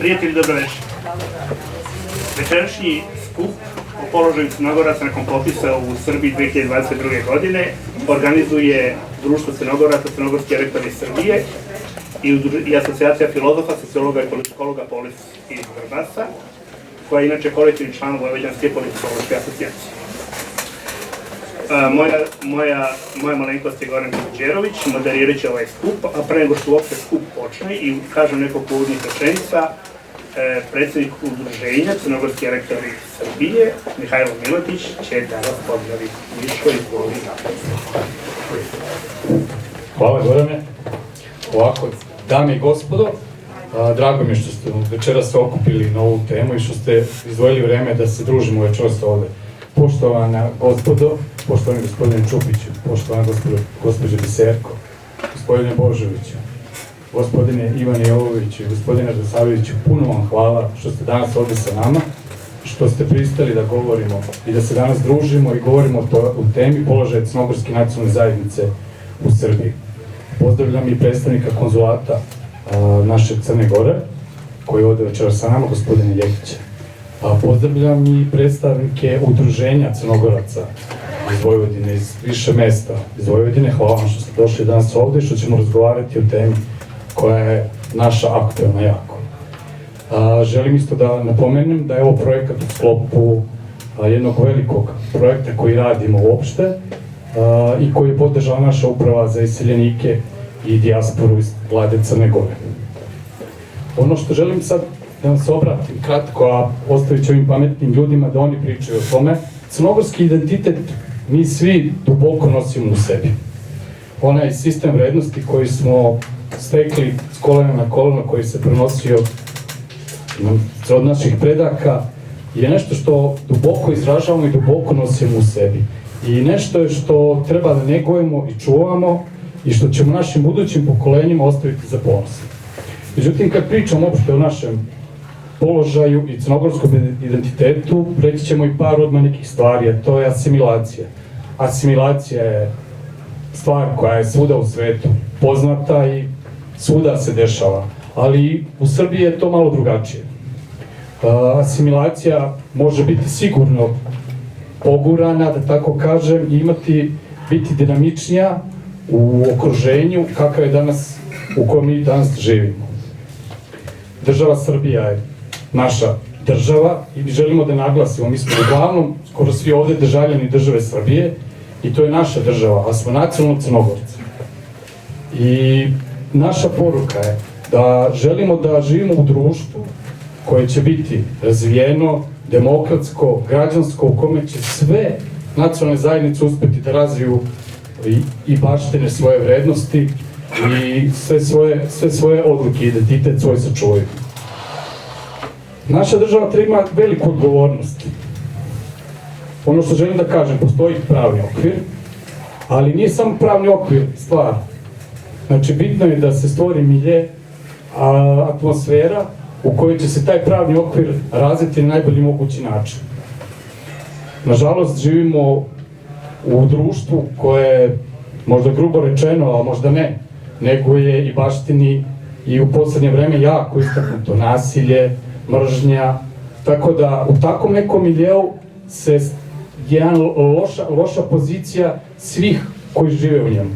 Prijatelji, dobroveče. Večerašnji skup o položaju Crnogoraca nakon popisa u Srbiji 2022. godine organizuje Društvo Crnogoraca, Crnogorski elektori Srbije i Asocijacija filozofa, sociologa i politikologa Polis iz Vrbasa, koja je inače kolektivni član Vojvođanske politikološke asocijacije. Moja malenkost je Goran Đerović, moderirat će ovaj skup, a pre nego što uopšte skup počne i kažem nekoliko uvodnih rečenica, predsednik udruženja Crnogorski elektori Srbije, Mihajlo Miletić, će da vas pozdravi. Miško, izvoli napad. Hvala Gorane. Ovako, dame i gospodo, drago mi je što ste večeras se okupili na ovu temu i što ste izdvojili vreme da se družimo večeras ovde. Poštovana gospodo, poštovani gospodine Čupiću, poštovana gospođo Biserko, gospodine Božoviću, gospodine Ivane Jovoviću i gospodine Radosavljeviću, puno vam hvala što ste danas ovde sa nama, što ste pristali da govorimo i da se danas družimo i govorimo o temi položaja crnogorske nacionalne zajednice u Srbiji. Pozdravljam i predstavnika konzulata naše Crne Gore, koji je ovde večeras sa nama, gospodine Ljekića. Pozdravljam i predstavnike udruženja Crnogoraca iz Vojvodine, iz više mesta iz Vojvodine. Hvala vam što ste došli danas ovde i što ćemo razgovarati o temi koja je naša aktuelna jako. Želim isto da napomenem da je ovo projekat u sklopu jednog velikog projekta koji radimo uopšte i koji je podržala naša uprava za iseljenike i dijasporu iz vlade Crne Gore. Ono što želim sad da vam se obratim kratko, a ostavit ću ovim pametnim ljudima da oni pričaju o tome. Crnogorski identitet mi svi duboko nosimo u sebi. Onaj sistem vrednosti koji smo stekli s kolena na koleno, koji se prenosio od naših predaka, je nešto što duboko izražavamo i duboko nosimo u sebi. I nešto je što treba da negujemo i čuvamo i što ćemo našim budućim pokolenjima ostaviti za ponos. Međutim, kad pričam uopšte o našem položaju i crnogorskom identitetu, reći ćemo i par odmah nekih stvari, a to je asimilacija. Asimilacija je stvar koja je svuda u svetu poznata i svuda se dešava, ali u Srbiji je to malo drugačije. Asimilacija može biti sigurno pogurana, da tako kažem, i biti dinamičnija u okruženju kakav je danas, u kojem mi danas živimo. Država Srbija je naša država i mi želimo da naglasimo, mi smo uglavnom skoro svi ovde državljani države Srbije i to je naša država, a smo nacionalno Crnogorci. I naša poruka je da želimo da živimo u društvu koje će biti razvijeno, demokratsko, građansko, u kome će sve nacionalne zajednice uspeti da razviju i baštine svoje vrednosti i sve svoje odluke, identitet svoj sačuvaju. Naša država treba ima veliku odgovornost. Ono što želim da kažem, postoji pravni okvir, ali nije samo pravni okvir stvar. Znači, bitno je da se stvori milje, atmosfera u kojoj će se taj pravni okvir razviti na najbolji mogući način. Nažalost, živimo u društvu koje, možda grubo rečeno, a možda ne, nego je i baštini i u poslednje vreme jako istaknuto nasilje, mržnja, tako da u takvom nekom miljeu se jedna loša pozicija svih koji žive u njemu.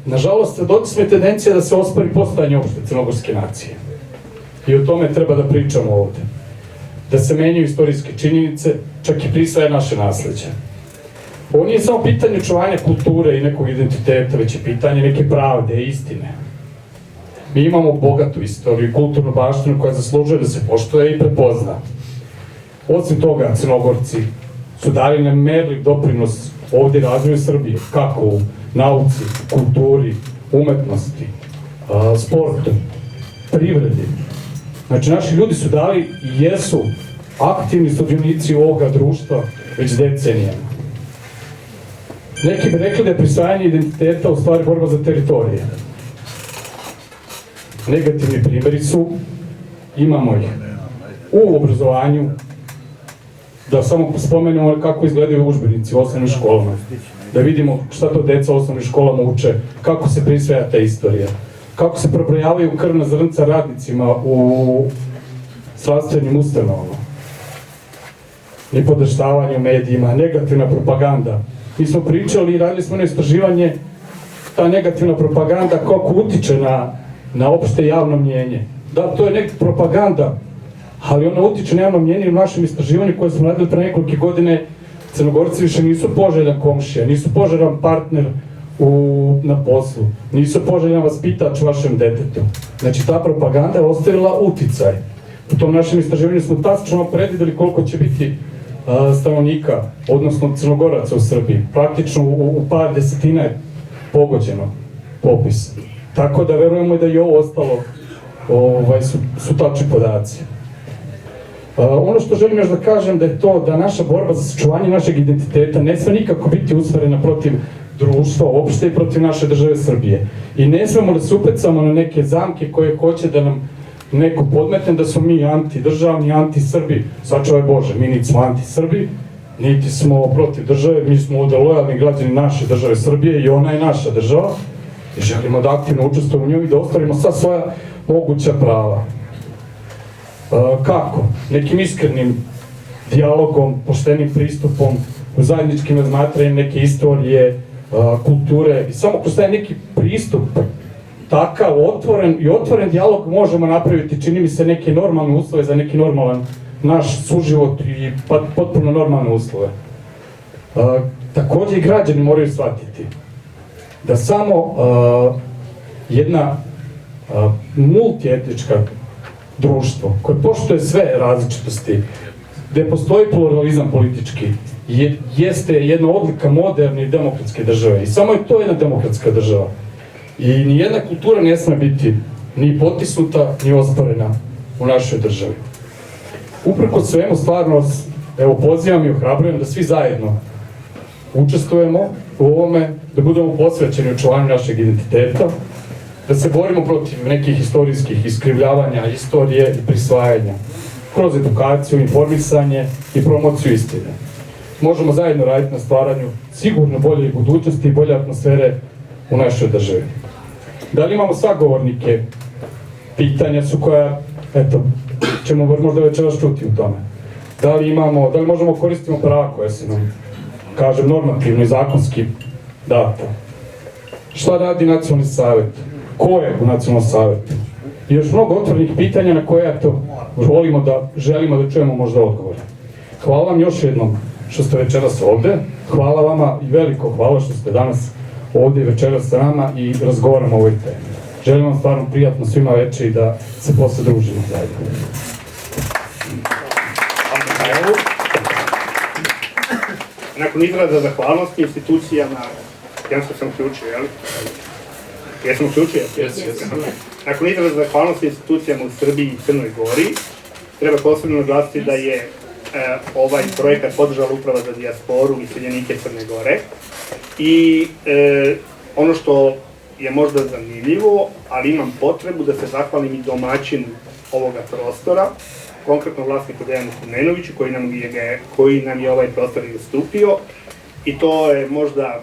Nažalost, svedoci smo tendencija da se ospori postojanje uopšte crnogorske nacije. I o tome treba da pričamo ovde. Da se menjaju istorijske činjenice, čak i prisvaja naše nasleđe. Ovo nije samo pitanje očuvanja kulture i nekog identiteta, već je pitanje neke pravde i istine. Mi imamo bogatu istoriju i kulturnu baštinu koja zaslužuje da se poštuje i prepozna. Osim toga, Crnogorci su dali nemerljiv doprinos ovde razvoju Srbije, kako u nauci, kulturi, umetnosti, sportu, privredi. Znači, naši ljudi su dali i jesu aktivni sudionici ovoga društva već decenijama. Neki bi rekli da je prisvajanje identiteta u stvari borba za teritorije. Negativni primjeri su, imamo ih u obrazovanju, da samo spomenemo kako izgledaju udžbenici u osnovnim školama, da vidimo šta to deca u osnovnim školama uče, kako se prisvaja ta istorija. kako se prebrojavaju krvna zrnca radnicima u zdravstvenim ustanovama, nipodaštavanje u medijima, negativna propaganda. Mi smo pričali i radili smo jedno istraživanje, ta negativna propaganda kako utiče na opšte javno mnjenje. Da, to je neka propaganda, ali ona utiče na javno mnjenje. U našem istraživanju koje smo radili pre nekoliko godine, Crnogorci više nisu poželjan komšija, nisu poželjan partner na poslu, nisu poželjan vaspitač vašem detetu. Znači, ta propaganda je ostavila uticaj. U tom našem istraživanju smo tačno predvideli koliko će biti stanovnika, odnosno Crnogoraca u Srbiji. Praktično u par desetina je pogođeno popis. Tako da verujemo da i ovo ostalo su tačni podaci. Ono što želim još da kažem da je to da naša borba za sačuvanje našeg identiteta ne sme nikako biti usmerena protiv društva uopšte i protiv naše države Srbije. I ne smemo da se upecamo na neke zamke koje hoće da nam neko podmetne da smo mi antidržavni, anti-Srbi. Sačuvaj Bože, mi niti smo anti-Srbi, niti smo protiv države, mi smo ovde lojalni građani naše države Srbije i ona je naša država i želimo da aktivno učestvujemo u njoj i da ostvarimo sva svoja moguća prava. Kako? Nekim iskrenim dijalogom, poštenim pristupom, zajedničkim razmatranjem neke istorije, kulture i samo kroz taj neki pristup takav otvoren dijalog možemo napraviti, čini mi se, neke normalne uslove za neki normalan naš suživot i potpuno normalne uslove. Takođe i građani moraju shvatiti da samo jedna multietnička društvo koje poštuje sve različitosti, gde postoji pluralizam politički, jeste jedna odlika moderne i demokratske države. I samo je to jedna demokratska država. I nijedna kultura ne sme biti ni potisnuta, ni osporena u našoj državi. Uprko svemu, stvarno, evo, pozivam i ohrabrujem da svi zajedno učestvujemo u ovome, da budemo posvećeni očuvanju našeg identiteta, da se borimo protiv nekih istorijskih iskrivljavanja istorije i prisvajanja, kroz edukaciju, informisanje i promociju istine. Možemo zajedno raditi na stvaranju sigurno bolje budućnosti i bolje atmosfere u našoj državi. Da li imamo sagovornike? Pitanja su koja, eto, ćemo možda večeras čuti u tome. Da li možemo koristiti prava koja se nam, kažem, normativno i zakonski data? Šta radi Nacionalni savet? Ko je u Nacionalnom savetu? I još mnogo otvorenih pitanja na koje, eto, želimo da čujemo možda odgovore. Hvala vam još jednom što ste večeras ovde. Hvala vama i veliko hvala što ste danas ovde i večeras sa nama i razgovaramo o ovoj temi. Želim vam stvarno prijatno svima veče i da se posle družimo zajedno. Nakon izraza zahvalnosti institucijama, ja sam uključio, jel? Jesam uključio? Nakon izraza zahvalnosti institucijama u Srbiji i Crnoj Gori, treba posebno naglasiti da je ovaj projekat podržala Uprava za dijasporu i iseljenike Crne Gore. I ono što je možda zanimljivo, ali imam potrebu da se zahvalim i domaćinu ovoga prostora, konkretno vlasniku Dejanu Kumenoviću, koji nam je ovaj prostor i ustupio. I to je možda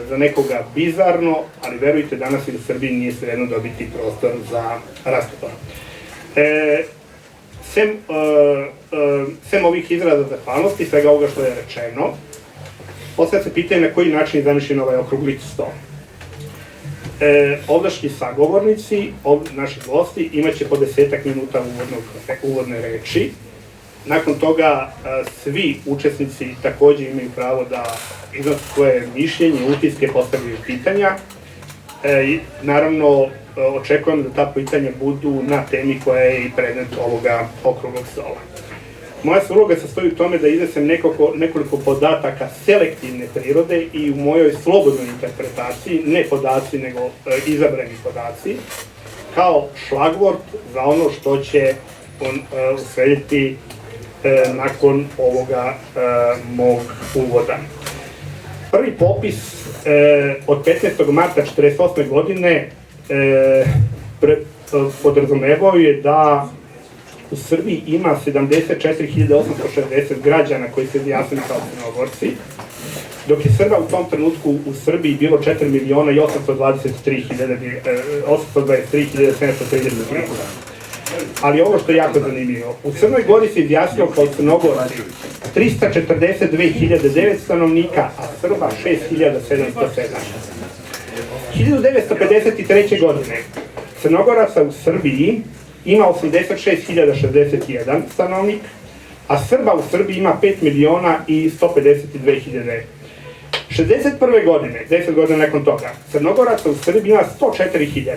za nekoga bizarno, ali verujte, danas i u Srbiji nije svejedno dobiti prostor za rastupa. Sem ovih izraza zahvalnosti, svega ovoga što je rečeno, postavlja se pitanje na koji način je zamišljen ovaj okrugli sto. Ovdašnji sagovornici, naši gosti, imaće po 10 minuta uvodne reči. Nakon toga svi učesnici takođe imaju pravo da iznose svoje mišljenje, utiske, postavljaju pitanja. Naravno, očekujem da ta pitanja budu na temi koja je i predmet ovoga okruglog stola. Moja se uloga sastoji u tome da iznesem nekoliko podataka selektivne prirode i u mojoj slobodnoj interpretaciji, ne podaci, nego izabrani podaci, kao šlagvort za ono što će uslediti nakon ovoga mog uvoda. Prvi popis od 15. marta 1948. godine podrazumevao je da u Srbiji ima 74.860 građana koji se izjasnili kao Crnogorci, dok je Srba u tom trenutku u Srbiji bilo 4.823.730. Ali ovo što je jako zanimljivo, u Crnoj Gori se izjasnilo kao Crnogorci 342.009 stanovnika, a Srba 6.707. 1953. godine Crnogoraca u Srbiji ima 86.061 stanovnik, a Srba u Srbiji ima 5.152.000. 61. godine, 10 godina nakon toga, Crnogoraca u Srbiji ima 104.000.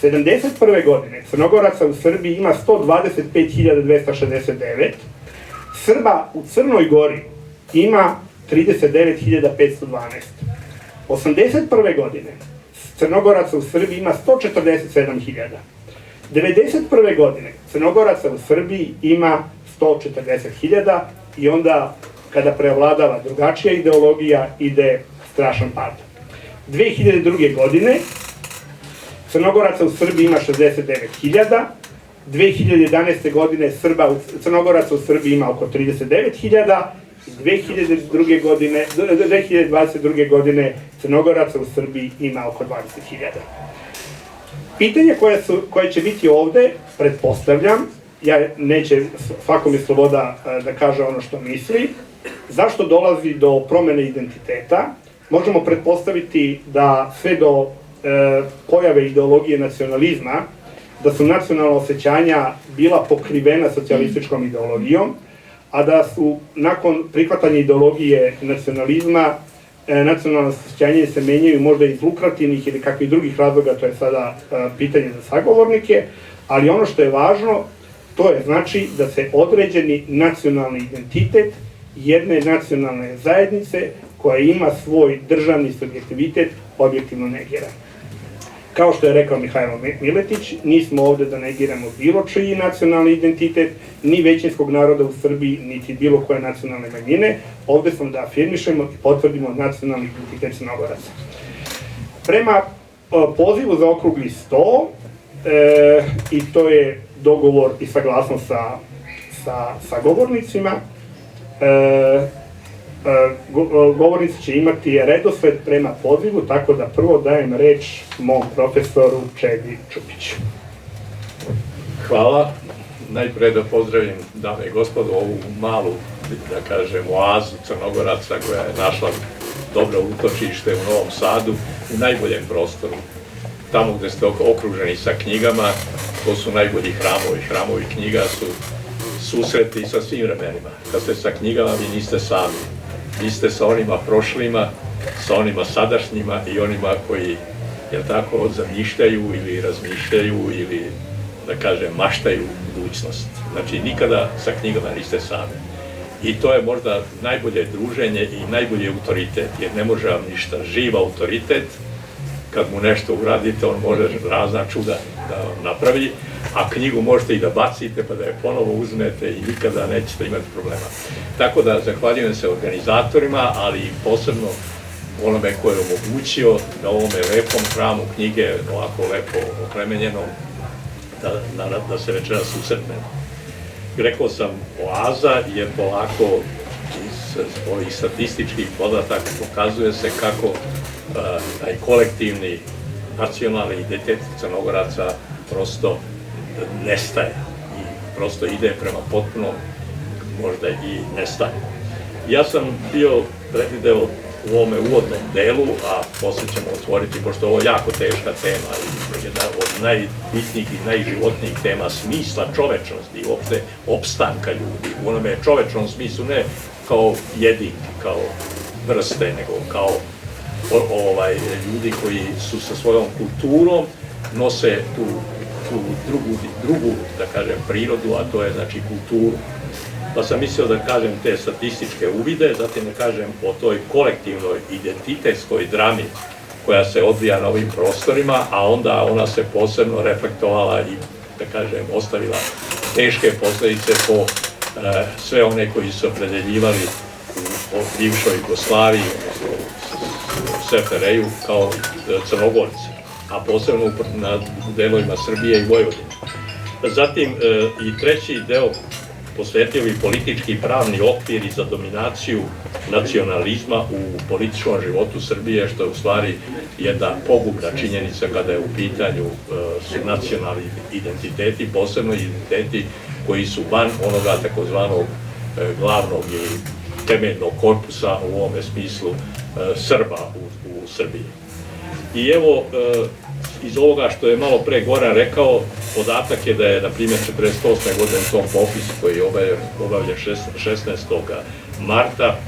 71. godine Crnogoraca u Srbiji ima 125.269. Srba u Crnoj Gori ima 39.512. 81. godine Crnogoraca u Srbiji ima 147.000. 91. godine Crnogoraca u Srbiji ima 140.000 i onda kada prevladava drugačija ideologija ide strašan pad. 2002. godine Crnogoraca u Srbiji ima 69.000, 2011. godine Crnogoraca u Srbiji ima oko 39.000, 2022. godine Crnogoraca u Srbiji ima oko 20.000. Pitanje koje će biti ovde, pretpostavljam, neće svakom je sloboda da kaže ono što misli, zašto dolazi do promene identiteta? Možemo pretpostaviti da sve do pojave ideologije nacionalizma, da su nacionalna osjećanja bila pokrivena socijalističkom ideologijom, a da su nakon prihvatanja ideologije nacionalizma nacionalna osjećanja se menjaju možda iz lukrativnih ili kakvih drugih razloga, to je sada pitanje za sagovornike, ali ono što je važno, to je znači da se određeni nacionalni identitet jedne nacionalne zajednice koja ima svoj državni subjektivitet objektivno negira. Kao što je rekao Mihajlo Miletić, nismo ovde da negiramo bilo čiji nacionalni identitet, ni većinskog naroda u Srbiji, niti bilo koje nacionalne manjine, ovde smo da afirmišemo i potvrdimo nacionalni identitet Crnogoraca. Prema pozivu za okrugli sto, i to je dogovor i saglasnost sa govornicima, govornici će imati redosled prema pozivu, tako da prvo dajem reč mom profesoru Čedi Čupiću. Hvala. Najpre da pozdravim, dame i gospodo, ovu malu, da kažem, oazu Crnogoraca koja je našla dobro utočište u Novom Sadu, u najboljem prostoru. Tamo gde ste okruženi sa knjigama, to su najbolji hramovi. Hramovi knjiga su susreti sa svim vremenima. Kad ste sa knjigama, vi niste sami. Vi ste sa onima prošlima, sa onima sadašnjima i onima koji, jel tako, zamišljaju ili razmišljaju ili, da kažem, maštaju budućnost. Znači, nikada sa knjigama niste sami. I to je možda najbolje druženje i najbolji autoritet, jer ne može vam ništa. Živ autoritet, kad mu nešto uradite, on može razna čuda da vam napravi, a knjigu možete i da bacite pa da je ponovo uzmete i nikada nećete imati problema. Tako da zahvaljujem se organizatorima, ali i posebno onome ko je omogućio da ovome lepom hramu knjige, ovako lepo oplemenjenom, da se večeras susretnemo. Rekao sam oaza jer polako iz ovih statističkih podataka pokazuje se kako taj kolektivni nacionalni identitet Crnogoraca prosto nestaje i prosto ide prema potpunom možda i nestaje. Ja sam bio predvideo u ovome uvodnom delu, a posle ćemo otvoriti, pošto ovo je jako teška tema i jedna od najbitnijih i najživotnijih tema smisla čovečnosti i uopšte opstanka ljudi. U onome čovečnom smislu ne kao jedinki, kao vrste, nego kao ljudi koji su sa svojom kulturom nose tu drugu, da kažem, prirodu, a to je, znači, kulturu. Pa sam mislio da kažem te statističke uvide, zatim da kažem o toj kolektivnoj identitetskoj drami koja se odvija na ovim prostorima, a onda ona se posebno reflektovala i, da kažem, ostavila teške posledice po sve one koji su opredeljivali u bivšoj Jugoslaviji, SFRJ-u kao Crnogorci, a posebno na delovima Srbije i Vojvodine. Zatim i treći deo posvetio bi politički pravni okvir za dominaciju nacionalizma u političkom životu Srbije, što je u stvari jedna pogubna činjenica kada je u pitanju su nacionalni identiteti, posebno identiteti koji su van onoga takozvanog glavnog i temeljnog korpusa u ovome smislu Srba u Srbiji. I evo, iz ovoga što je malo pre Goran rekao, podatak je da je, na primjer, 48. godine u tom popisu koji je obavljen 16. marta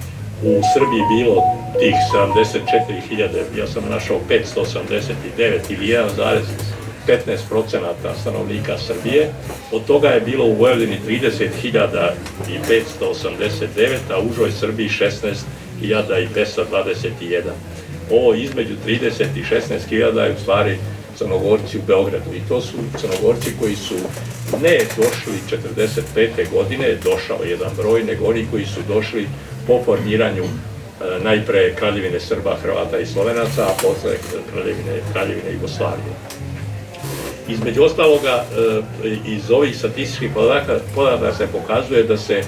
u Srbiji bilo tih 74.000, ja sam našao 589 ili 1,15% stanovnika Srbije, od toga je bilo u Vojvodini 30.589, a u užoj Srbiji 16.221. Ovo između 30 i 16.000 je u stvari Crnogorci u Beogradu i to su Crnogorci koji su ne došli 45. godine, došao jedan broj, nego oni koji su došli po formiranju najpre Kraljevine Srba, Hrvata i Slovenaca, a posle Kraljevine Jugoslavije. Između ostaloga, iz ovih statističkih podataka se pokazuje da se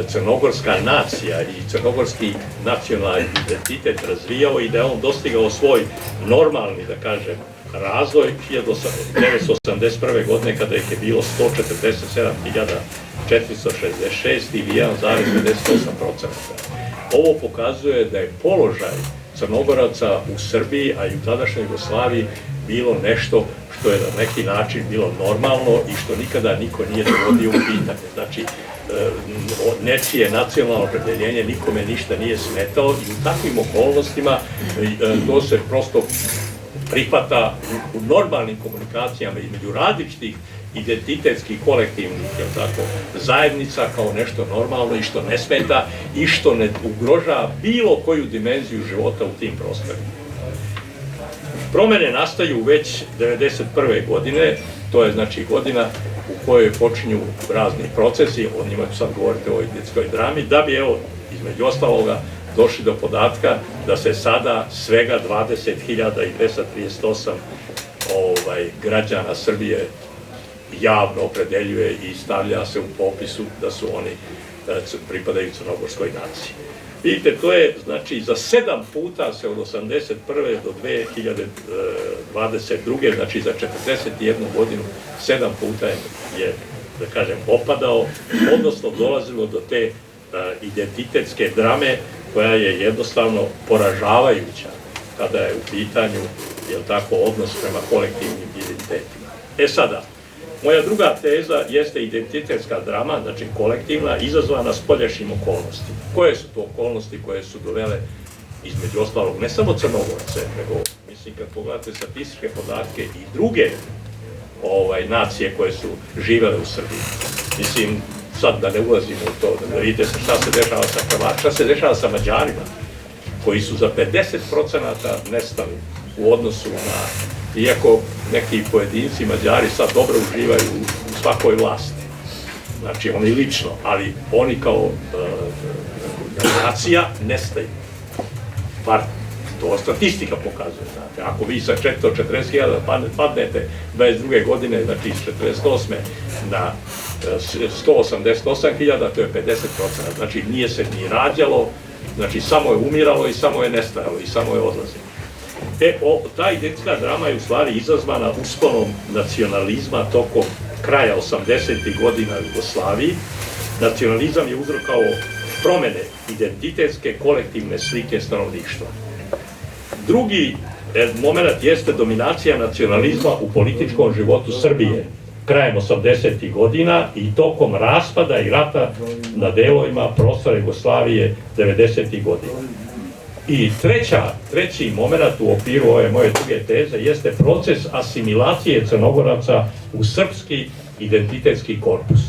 crnogorska nacija i crnogorski nacionalni identitet razvijao i da je on dostigao svoj normalni, da kažem, razvoj 1981. godine kada ih je bilo 147.466 ili 1,58%. Ovo pokazuje da je položaj Crnogoraca u Srbiji, a i u tadašnjoj Jugoslaviji bilo nešto što je na neki način bilo normalno i što nikada niko nije dovodio u pitanje. Znači, nečije nacionalno opredjeljenje nikome ništa nije smetalo i u takvim okolnostima to se prosto prihvata u normalnim komunikacijama između različitih identitetskih, kolektivnih zajednica kao nešto normalno i što ne smeta i što ne ugrožava bilo koju dimenziju života u tim prostorima. Promene nastaju već 1991. godine, to je znači godina u kojoj počinju razni procesi, o njima ću sad govoriti o ovoj identitetskoj drami, da bi, evo, između ostaloga, došli do podatka da se sada svega 20.238 građana Srbije javno opredeljuje i stavlja se u popisu da su oni pripadaju crnogorskoj naciji. Vidite, to je, znači, za 7 puta se od 1981. do 2022. znači za 41 godinu 7 puta je, da kažem, opadao, odnosno dolazilo do te identitetske drame koja je jednostavno poražavajuća kada je u pitanju, jel tako, odnos prema kolektivnim identitetima. E sada, moja druga teza jeste identitetska drama, znači kolektivna, izazvana spoljašnjim okolnostima. Koje su to okolnosti koje su dovele, između ostalog, ne samo Crnogorce, nego, mislim, kad pogledate statističke podatke i druge nacije koje su živele u Srbiji. Mislim, sad da ne ulazimo u to, da vidite šta se dešava sa Hrvatima, šta se dešava sa Mađarima, koji su za 50% nestali u odnosu na, iako neki pojedinci Mađari sad dobro uživaju u svakoj vlasti, znači oni lično, ali oni kao nacija nestaju. Bar to statistika pokazuje, znate, ako vi sa 440.000 padnete 22. godine, znači iz 48. na 188.000, to je 50%, znači nije se ni rađalo, znači samo je umiralo i samo je nestajalo i samo je odlazilo. Ta identitetska drama je u stvari izazvana usponom nacionalizma tokom kraja 80. godina u Jugoslaviji. Nacionalizam je uzrokovao promene identitetske kolektivne slike stanovništva. Drugi moment jeste dominacija nacionalizma u političkom životu Srbije krajem 80. godina i tokom raspada i rata na delovima prostora Jugoslavije 90. godina. I treći moment u okviru ove moje druge teze jeste proces asimilacije Crnogoraca u srpski identitetski korpus.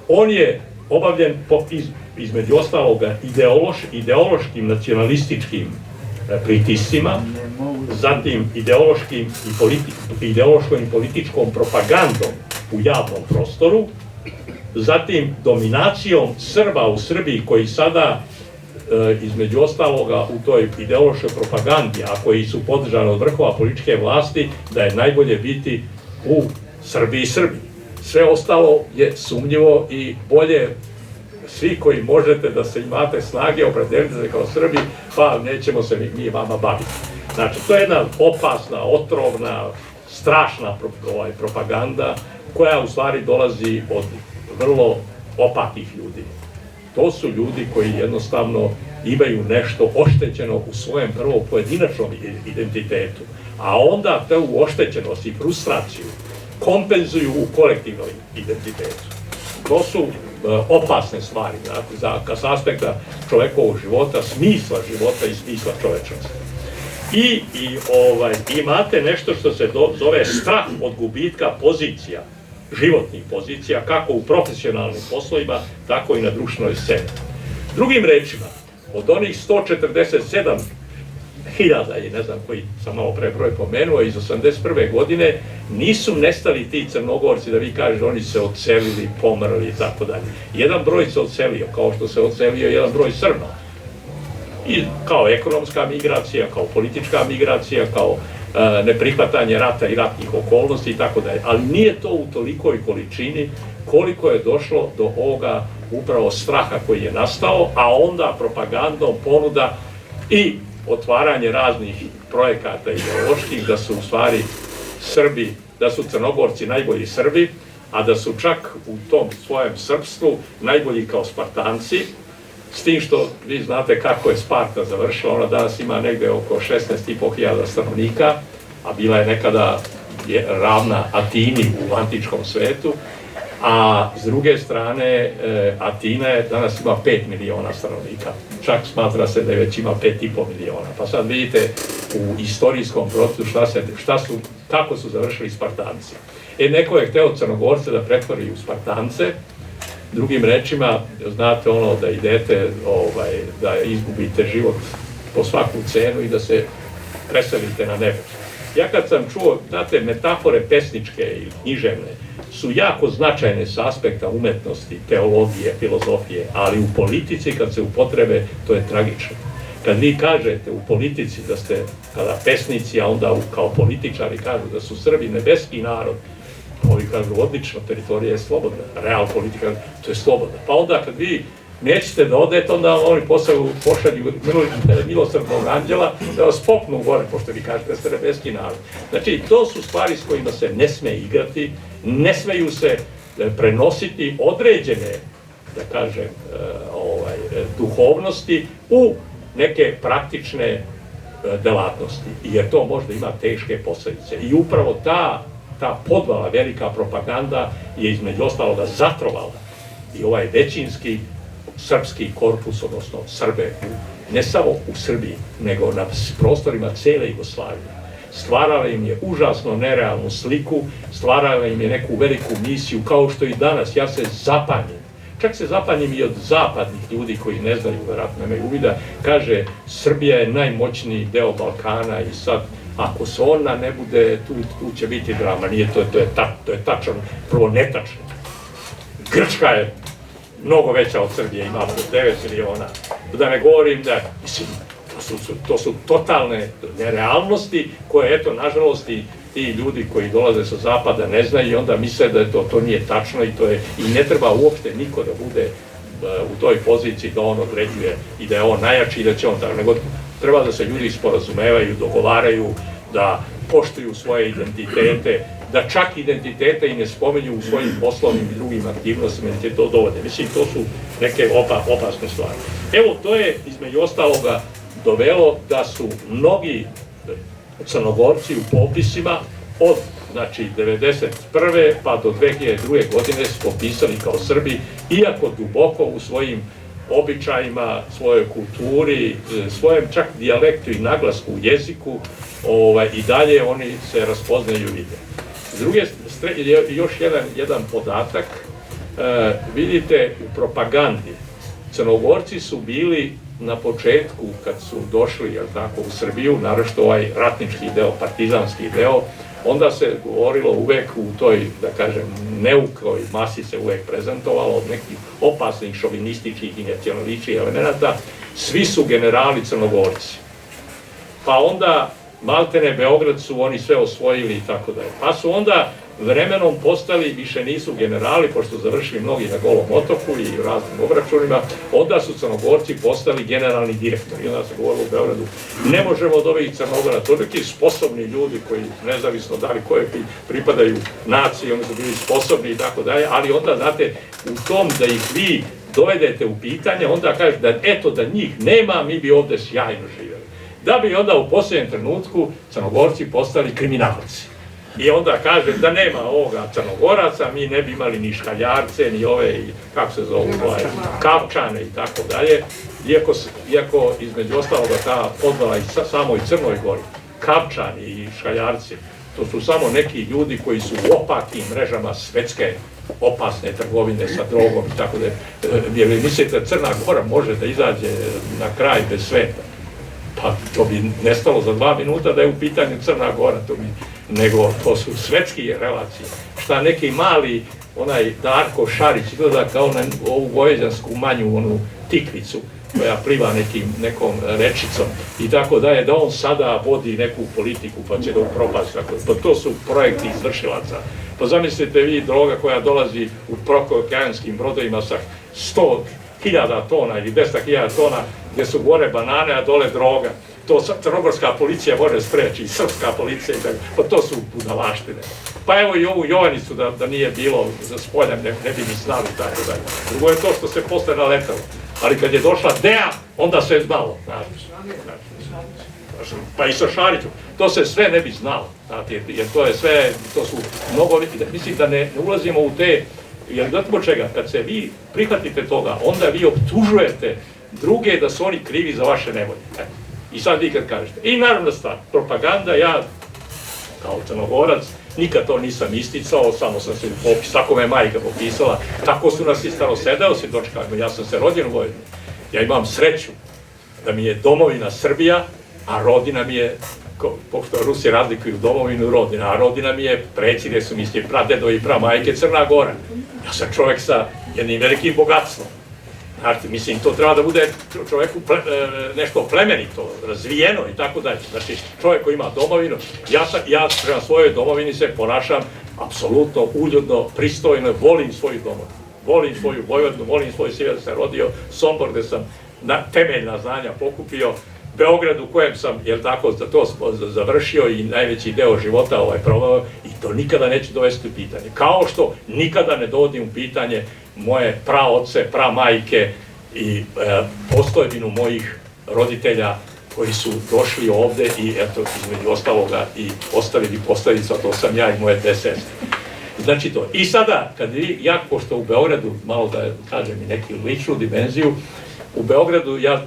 On je obavljen između ostaloga ideološkim nacionalističkim pritiscima, zatim ideološkom i političkom propagandom u javnom prostoru, zatim dominacijom Srba u Srbiji koji sada između ostaloga u toj ideološkoj propagandi, a koji su podržani od vrhova političke vlasti, da je najbolje biti u Srbiji i Srbiji. Sve ostalo je sumnjivo i bolje svi koji možete da se imate snage, opredelite se kao Srbi, pa nećemo se mi vama baviti. Znači, to je jedna opasna, otrovna, strašna propaganda koja u stvari dolazi od vrlo opakih ljudi. To su ljudi koji jednostavno imaju nešto oštećeno u svojem prvo pojedinačnom identitetu, a onda tu oštećenost i frustraciju kompenzuju u kolektivnom identitetu. To su opasne stvari, znate, s aspekta čovekovog života, smisla života i smisla čovečnosti. I imate nešto što se zove strah od gubitka pozicija, životnih pozicija, kako u profesionalnim poslovima, tako i na društvenoj sceni. Drugim rečima, od onih 147.000 i ne znam koji sam malo pre broj pomenuo, iz 81. godine, nisu nestali ti Crnogorci da vi kažete oni se odselili, pomrli i tako dalje. Jedan broj se odselio, kao što se odselio jedan broj Srba. I kao ekonomska migracija, kao politička migracija, kao neprihvatanje rata i ratnih okolnosti i tako dalje. Ali nije to u tolikoj količini koliko je došlo do ovoga upravo straha koji je nastao, a onda propagandom ponuda i otvaranje raznih projekata ideoloških da su u stvari Srbi, da su Crnogorci najbolji Srbi, a da su čak u tom svojem srpstvu najbolji kao Spartanci, s tim što vi znate kako je Sparta završila, ona danas ima negde oko 16.500 stanovnika, a bila je nekada ravna Atini u antičkom svetu, a s druge strane Atina je danas ima 5 miliona stanovnika, čak smatra se da je već ima 5,5 miliona. Pa sad vidite u istorijskom procesu kako su završili Spartanci. Neko je hteo Crnogorce da pretvori u Spartance, drugim rečima, znate ono da idete, da izgubite život po svaku cenu i da se preselite na nebo. Ja kad sam čuo, znate, metafore pesničke i književne su jako značajne s aspekta umetnosti, teologije, filozofije, ali u politici kad se upotrebe, to je tragično. Kad vi kažete u politici da ste, kada pesnici, a onda kao političari kažu da su Srbi nebeski narod, ovi kažu odlično, teritorija je slobodna, real politika, to je slobodna. Pa onda kad vi nećete da odete, onda oni pošalju milosrdnog anđela da vas popnu gore, pošto vi kažete da ste nebeski narod. Znači, to su stvari s kojima se ne sme igrati, ne smeju se prenositi određene, da kažem, duhovnosti u neke praktične delatnosti, jer to možda ima teške posledice. I upravo ta podvala, velika propaganda je između ostaloga zatrovala i ovaj većinski srpski korpus, odnosno Srbe, ne samo u Srbiji, nego na prostorima cele Jugoslavije. Stvarala im je užasno nerealnu sliku, stvarala im je neku veliku misiju, kao što i danas, ja se zapanjim. Čak se zapanjim i od zapadnih ljudi koji ne znaju, verovatno nemaju uvida, kaže, Srbija je najmoćniji deo Balkana i sad, ako se ona ne bude, tu će biti drama. Nije, to je tačno, prvo netačno. Grčka je mnogo veća od Srbije, ima 9 miliona. Da ne govorim da, mislim, to su totalne nerealnosti koje, eto, nažalost, ti ljudi koji dolaze sa zapada ne znaju i onda misle da to nije tačno i ne treba uopšte niko da bude u toj poziciji da on određuje i da je on najjači i da će on tako, nego treba da se ljudi sporazumevaju, dogovaraju, da poštuju svoje identitete, da čak identitete i ne spomenju u svojim poslovnim i drugim aktivnostima, da će to dovode. Mislim, to su neke opasne stvari. Evo, to je između ostaloga dovelo da su mnogi Crnogorci u popisima od, znači, 1991. pa do 2002. godine su popisani kao Srbi, iako duboko u svojim običajima, svojoj kulturi, svojem čak dijalektu i naglasku u jeziku, i dalje oni se raspoznaju i vide. S druge strane, još jedan podatak, vidite u propagandi, Crnogorci su bili na početku, kad su došli u Srbiju, naročito ovaj ratnički deo, partizanski deo, onda se govorilo uvek u toj, da kažem, neukoj masi se uvek prezentovalo od nekih opasnih šovinističkih i nacionalističkih elemenata, svi su generali Crnogorci. Pa onda, maltene Beograd su oni sve osvojili i tako dalje. Pa su onda vremenom postali, više nisu generali, pošto završili mnogi na Golom otoku i u raznim obračunima, onda su Crnogorci postali generalni direktori. Onda se govorilo u Beogradu, ne možemo od ovih Crnogora, to neki sposobni ljudi koji nezavisno da li koje pripadaju naciji, oni su bili sposobni i tako dalje, ali onda, znate, u tom da ih vi dovedete u pitanje, onda kažete da eto da njih nema, mi bi ovde sjajno živjeli. Da bi onda u posljednjem trenutku Crnogorci postali kriminalci. I onda kaže da nema ovoga Crnogoraca, mi ne bi imali ni Škaljarce, ni ove, kako se zovu, Kapčane i tako dalje. Iako između ostaloga ta podvala i samoj Crnoj Gori, Kapčani i Škaljarci, to su samo neki ljudi koji su u opakim mrežama svetske opasne trgovine sa drogom i tako da. Jer mislite da Crna Gora može da izađe na kraj bez sveta? Pa to bi nestalo za 2 minuta da je u pitanju Crna Gora, nego to su svetski relacije. Šta neki mali, onaj Darko Šarić gleda kao na ovu goveđansku manju onu tikvicu koja pliva nekom rečicom i tako dalje, da on sada vodi neku politiku pa će da upropasti. Pa to su projekti izvršilaca. Pa zamislite vi droga koja dolazi u prekookeanskim brodovima sa 100.000 tona ili 200.000 tona gdje su gore banane, a dole droga. To crnogorska policija može spreći, i srpska policija i tako. Pa to su budalaštine. Pa evo i ovu Jovanicu da nije bilo za spoljem, ne bi ni znali tako dalje. Drugo je to što se posle naletalo. Ali kad je došla Deja, onda se je znalo. Pa i sa Šarićom. To se sve ne bi znalo. Jer to je sve, to su mnogo, mislim da ne ulazimo u te, jer znamo čega, kad se vi prihvatite toga, onda vi optužujete druge da su oni krivi za vaše nevolje. I sad vi kad kažete. I naravno stvar, propaganda, ja kao Crnogorac nikad to nisam isticao, samo sam se popis, tako me majka popisala, tako su nas i starosedeoci dočekali, ja sam se rođen u Vojvodini. Ja imam sreću da mi je domovina Srbija, a rodina mi je, pošto Rusi razlikuju domovinu i rodina, a rodina mi je preci gde su misli pradedo i pramajke Crna Gora. Ja sam čovjek sa jednim velikim bogatstvom. Znači, mislim, to treba da bude čovjeku nešto plemenito, razvijeno i tako dalje. Znači, čovjek koji ima domovinu, ja prema svojoj domovini se ponašam apsolutno uljudno, pristojno, volim svoju domovinu, volim svoju Vojvodinu, volim svoj sjever, sam rodio, Sombor gde sam temeljna znanja pokupio, Beograd u kojem sam, jel tako, to završio i najveći deo života proveo i to nikada neću dovesti u pitanje. Kao što nikada ne dovodim u pitanje moje praoce, pramajke i postojbinu mojih roditelja koji su došli ovde i eto, između ostaloga i ostavili posledicu, a to sam ja i moje dve sestre. Znači to. I sada, kad ja, pošto u Beogradu, malo da kažem i neku ličnu dimenziju, u Beogradu ja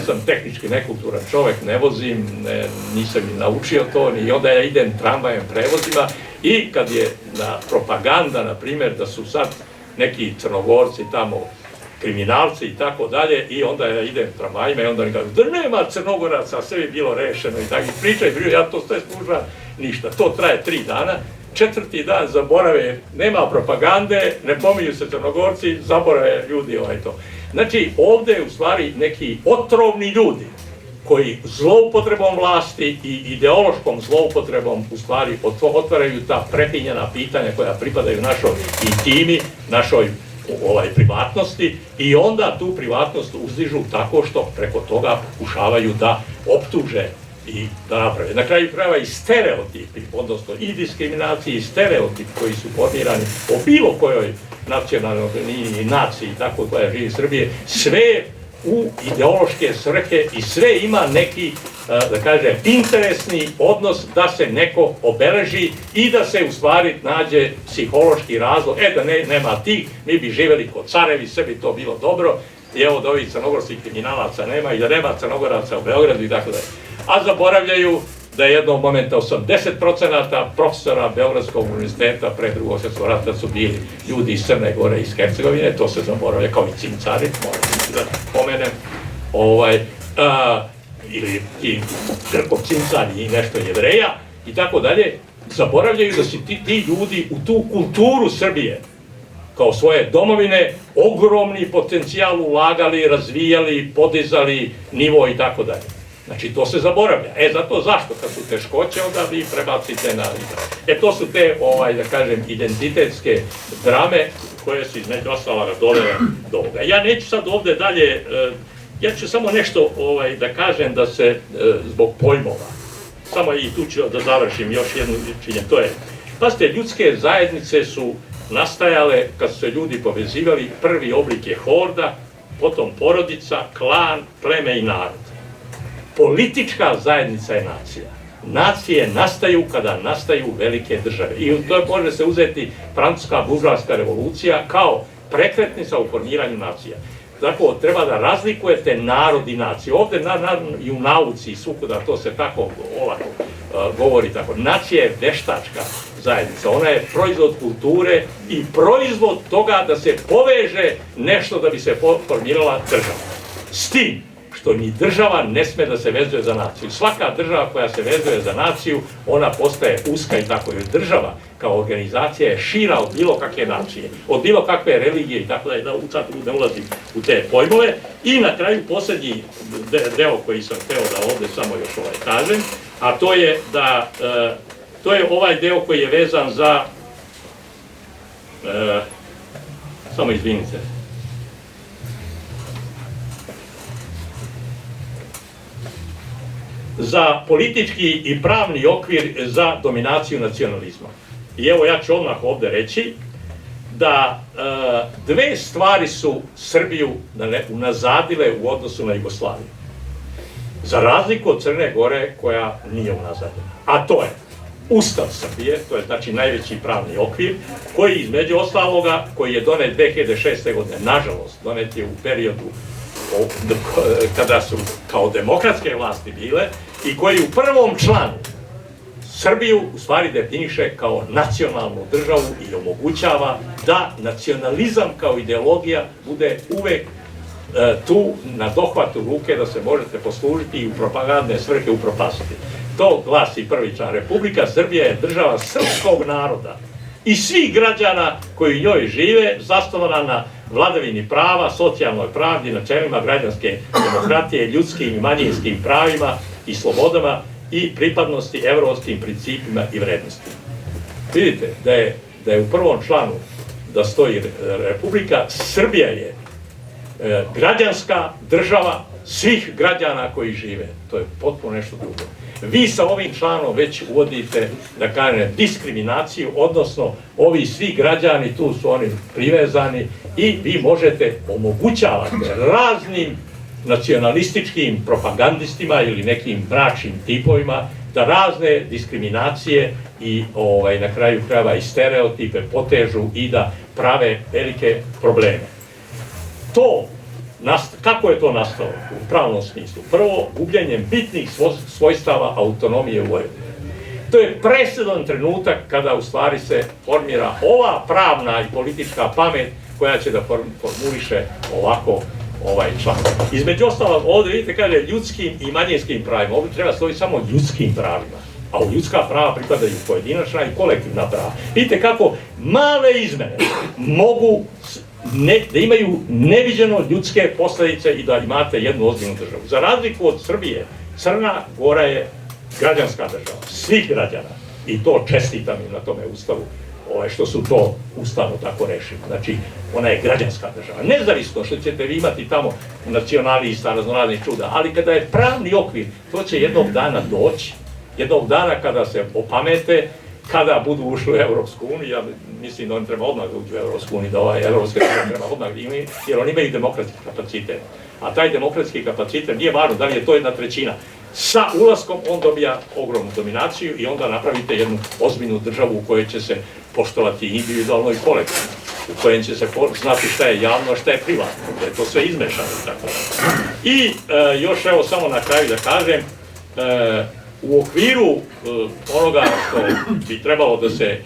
sam tehnički nekulturan čovek, ne vozim, nisam ni naučio to, i onda ja idem tramvajem, prevozima i kad je propaganda, na primjer, da su sad neki Crnogorci tamo kriminalci i tako dalje, i onda ja idem tramvajima i onda mi kažu da nema Crnogoraca, sve bi bilo rešeno i tako, pričaj, ja to sve služam, ništa, to traje 3 dana, 4. dan zaborave, nema propagande, ne pominju se Crnogorci, zaborave ljudi to. Znači, ovde je u stvari neki otrovni ljudi koji zloupotrebom vlasti i ideološkom zloupotrebom u stvari otvaraju ta prepinjena pitanja koja pripadaju našoj intimi, našoj privatnosti, i onda tu privatnost uzdižu tako što preko toga pokušavaju da optuže i da naprave. Na kraju krajeva i stereotipi, odnosno i diskriminacije i stereotipi koji su formirani o bilo kojoj nacionalnoj naciji i tako koja živi Srbije, sve u ideološke svrhe i sve ima neki, da kažem, interesni odnos da se neko obeleži i da se u stvari nađe psihološki razlog, da nema tih, mi bi živeli kod carevi, sve bi to bilo dobro, i evo da ovih crnogorskih kriminalaca nema i da nema Crnogoraca u Beogradu i tako dalje. A zaboravljaju da je jednog momenta 80% profesora Beogradskog univerziteta pre Drugog svjetskog rata su bili ljudi iz Crne Gore i iz Hercegovine, to se zaboravlja, kao i Cimcari, moram da pomenem, ili i Cimcari i nešto Jevreja i tako dalje, zaboravljaju da su ti ljudi u tu kulturu Srbije kao svoje domovine ogromni potencijal ulagali, razvijali, podizali nivo i tako dalje. Znači, to se zaboravlja. Zato zašto? Kad su teškoće, onda vi prebacite na... To su te, da kažem, identitetske drame koje su između ostaloga dovele do ovoga. Ja neću sad ovde dalje, ja ću samo nešto da kažem da se zbog pojmova, samo i tu ću da završim još jednu činjenju, to je, pazite, ljudske zajednice su nastajale kad su se ljudi povezivali, prvi oblik je horda, potom porodica, klan, pleme i narod. Politička zajednica je nacija. Nacije nastaju kada nastaju velike države. I to može se uzeti Francuska buržoaska revolucija kao prekretnica u formiranju nacija. Tako, treba da razlikujete narod i naciju. Ovde i u nauci i svukuda to se tako olako govori tako. Nacija je veštačka zajednica. Ona je proizvod kulture i proizvod toga da se poveže nešto da bi se formirala država. S tim što ni država ne sme da se vezuje za naciju. Svaka država koja se vezuje za naciju, ona postaje uska i tako je. Država kao organizacija je šira od bilo kakve nacije, od bilo kakve religije i tako da sad ne ulazim u te pojmove. I na kraju posljednji deo koji sam hteo da ovde samo još kažem, a to je da, to je ovaj deo koji je vezan za, samo izvinite, za politički i pravni okvir za dominaciju nacionalizma. I evo ja ću odmah ovde reći da dve stvari su Srbiju unazadile u odnosu na Jugoslaviju. Za razliku od Crne Gore koja nije unazadila. A to je Ustav Srbije, to je znači najveći pravni okvir, koji između ostaloga, koji je donet 2006. godine, nažalost, donet je u periodu kada su kao demokratske vlasti bile i koji u prvom članu Srbiju u stvari definiše kao nacionalnu državu i omogućava da nacionalizam kao ideologija bude uvek tu na dohvatu ruke da se možete poslužiti i u propagandne svrhe upropastiti. To glasi prvi član. Republika Srbija je država srpskog naroda i svih građana koji u njoj žive, zasnovana na vladavini prava, socijalnoj pravdi, načelima građanske demokratije, ljudskim i manjinskim pravima i slobodama i pripadnosti evropskim principima i vrednostima. Vidite da je u prvom članu da stoji Republika Srbija je građanska država svih građana koji žive. To je potpuno nešto drugo. Vi sa ovim članom već uvodite, da kažem, diskriminaciju, odnosno ovi svi građani, tu su oni privezani i vi možete omogućavati raznim nacionalističkim propagandistima ili nekim mračnim tipovima da razne diskriminacije i na kraju krajeva i stereotipe potežu i da prave velike probleme. To, kako je to nastalo u pravnom smislu? Prvo, gubljenjem bitnih svojstava autonomije u Vojvodini. To je presedan trenutak kada u stvari se formira ova pravna i politička pamet koja će da formuliše ovako ovaj član. Između ostalog, ovdje vidite kaže ljudskim i manjinskim pravima. Ovdje treba stojiti samo ljudskim pravima, a u ljudska prava pripadaju pojedinačna i kolektivna prava. Vidite kako male izmene mogu da imaju neviđeno ljudske posledice i da imate jednu ozbiljnu državu. Za razliku od Srbije, Crna Gora je građanska država, svih građana. I to čestitam im na tome ustavu, što su to ustavno tako rešili. Znači, ona je građanska država. Nezavisno što ćete vi imati tamo nacionalista, raznoraznih čuda, ali kada je pravni okvir, to će jednog dana doći, jednog dana kada se opamete, kada budu ušli u Evropsku uniju, ja mislim da oni treba odmah da uđu u Evropsku uniju, da ovaj Evropska unija treba odmah da imaju, jer oni imaju demokratski kapacitet. A taj demokratski kapacitet nije važno da li je to 1/3. Sa ulaskom on dobija ogromnu dominaciju i onda napravite jednu ozbiljnu državu u kojoj će se poštovati individualno i kolektivno, u kojem će se znati šta je javno, a šta je privatno, da je to sve izmešano i tako. I još evo samo na kraju da kažem, u okviru onoga što bi trebalo da se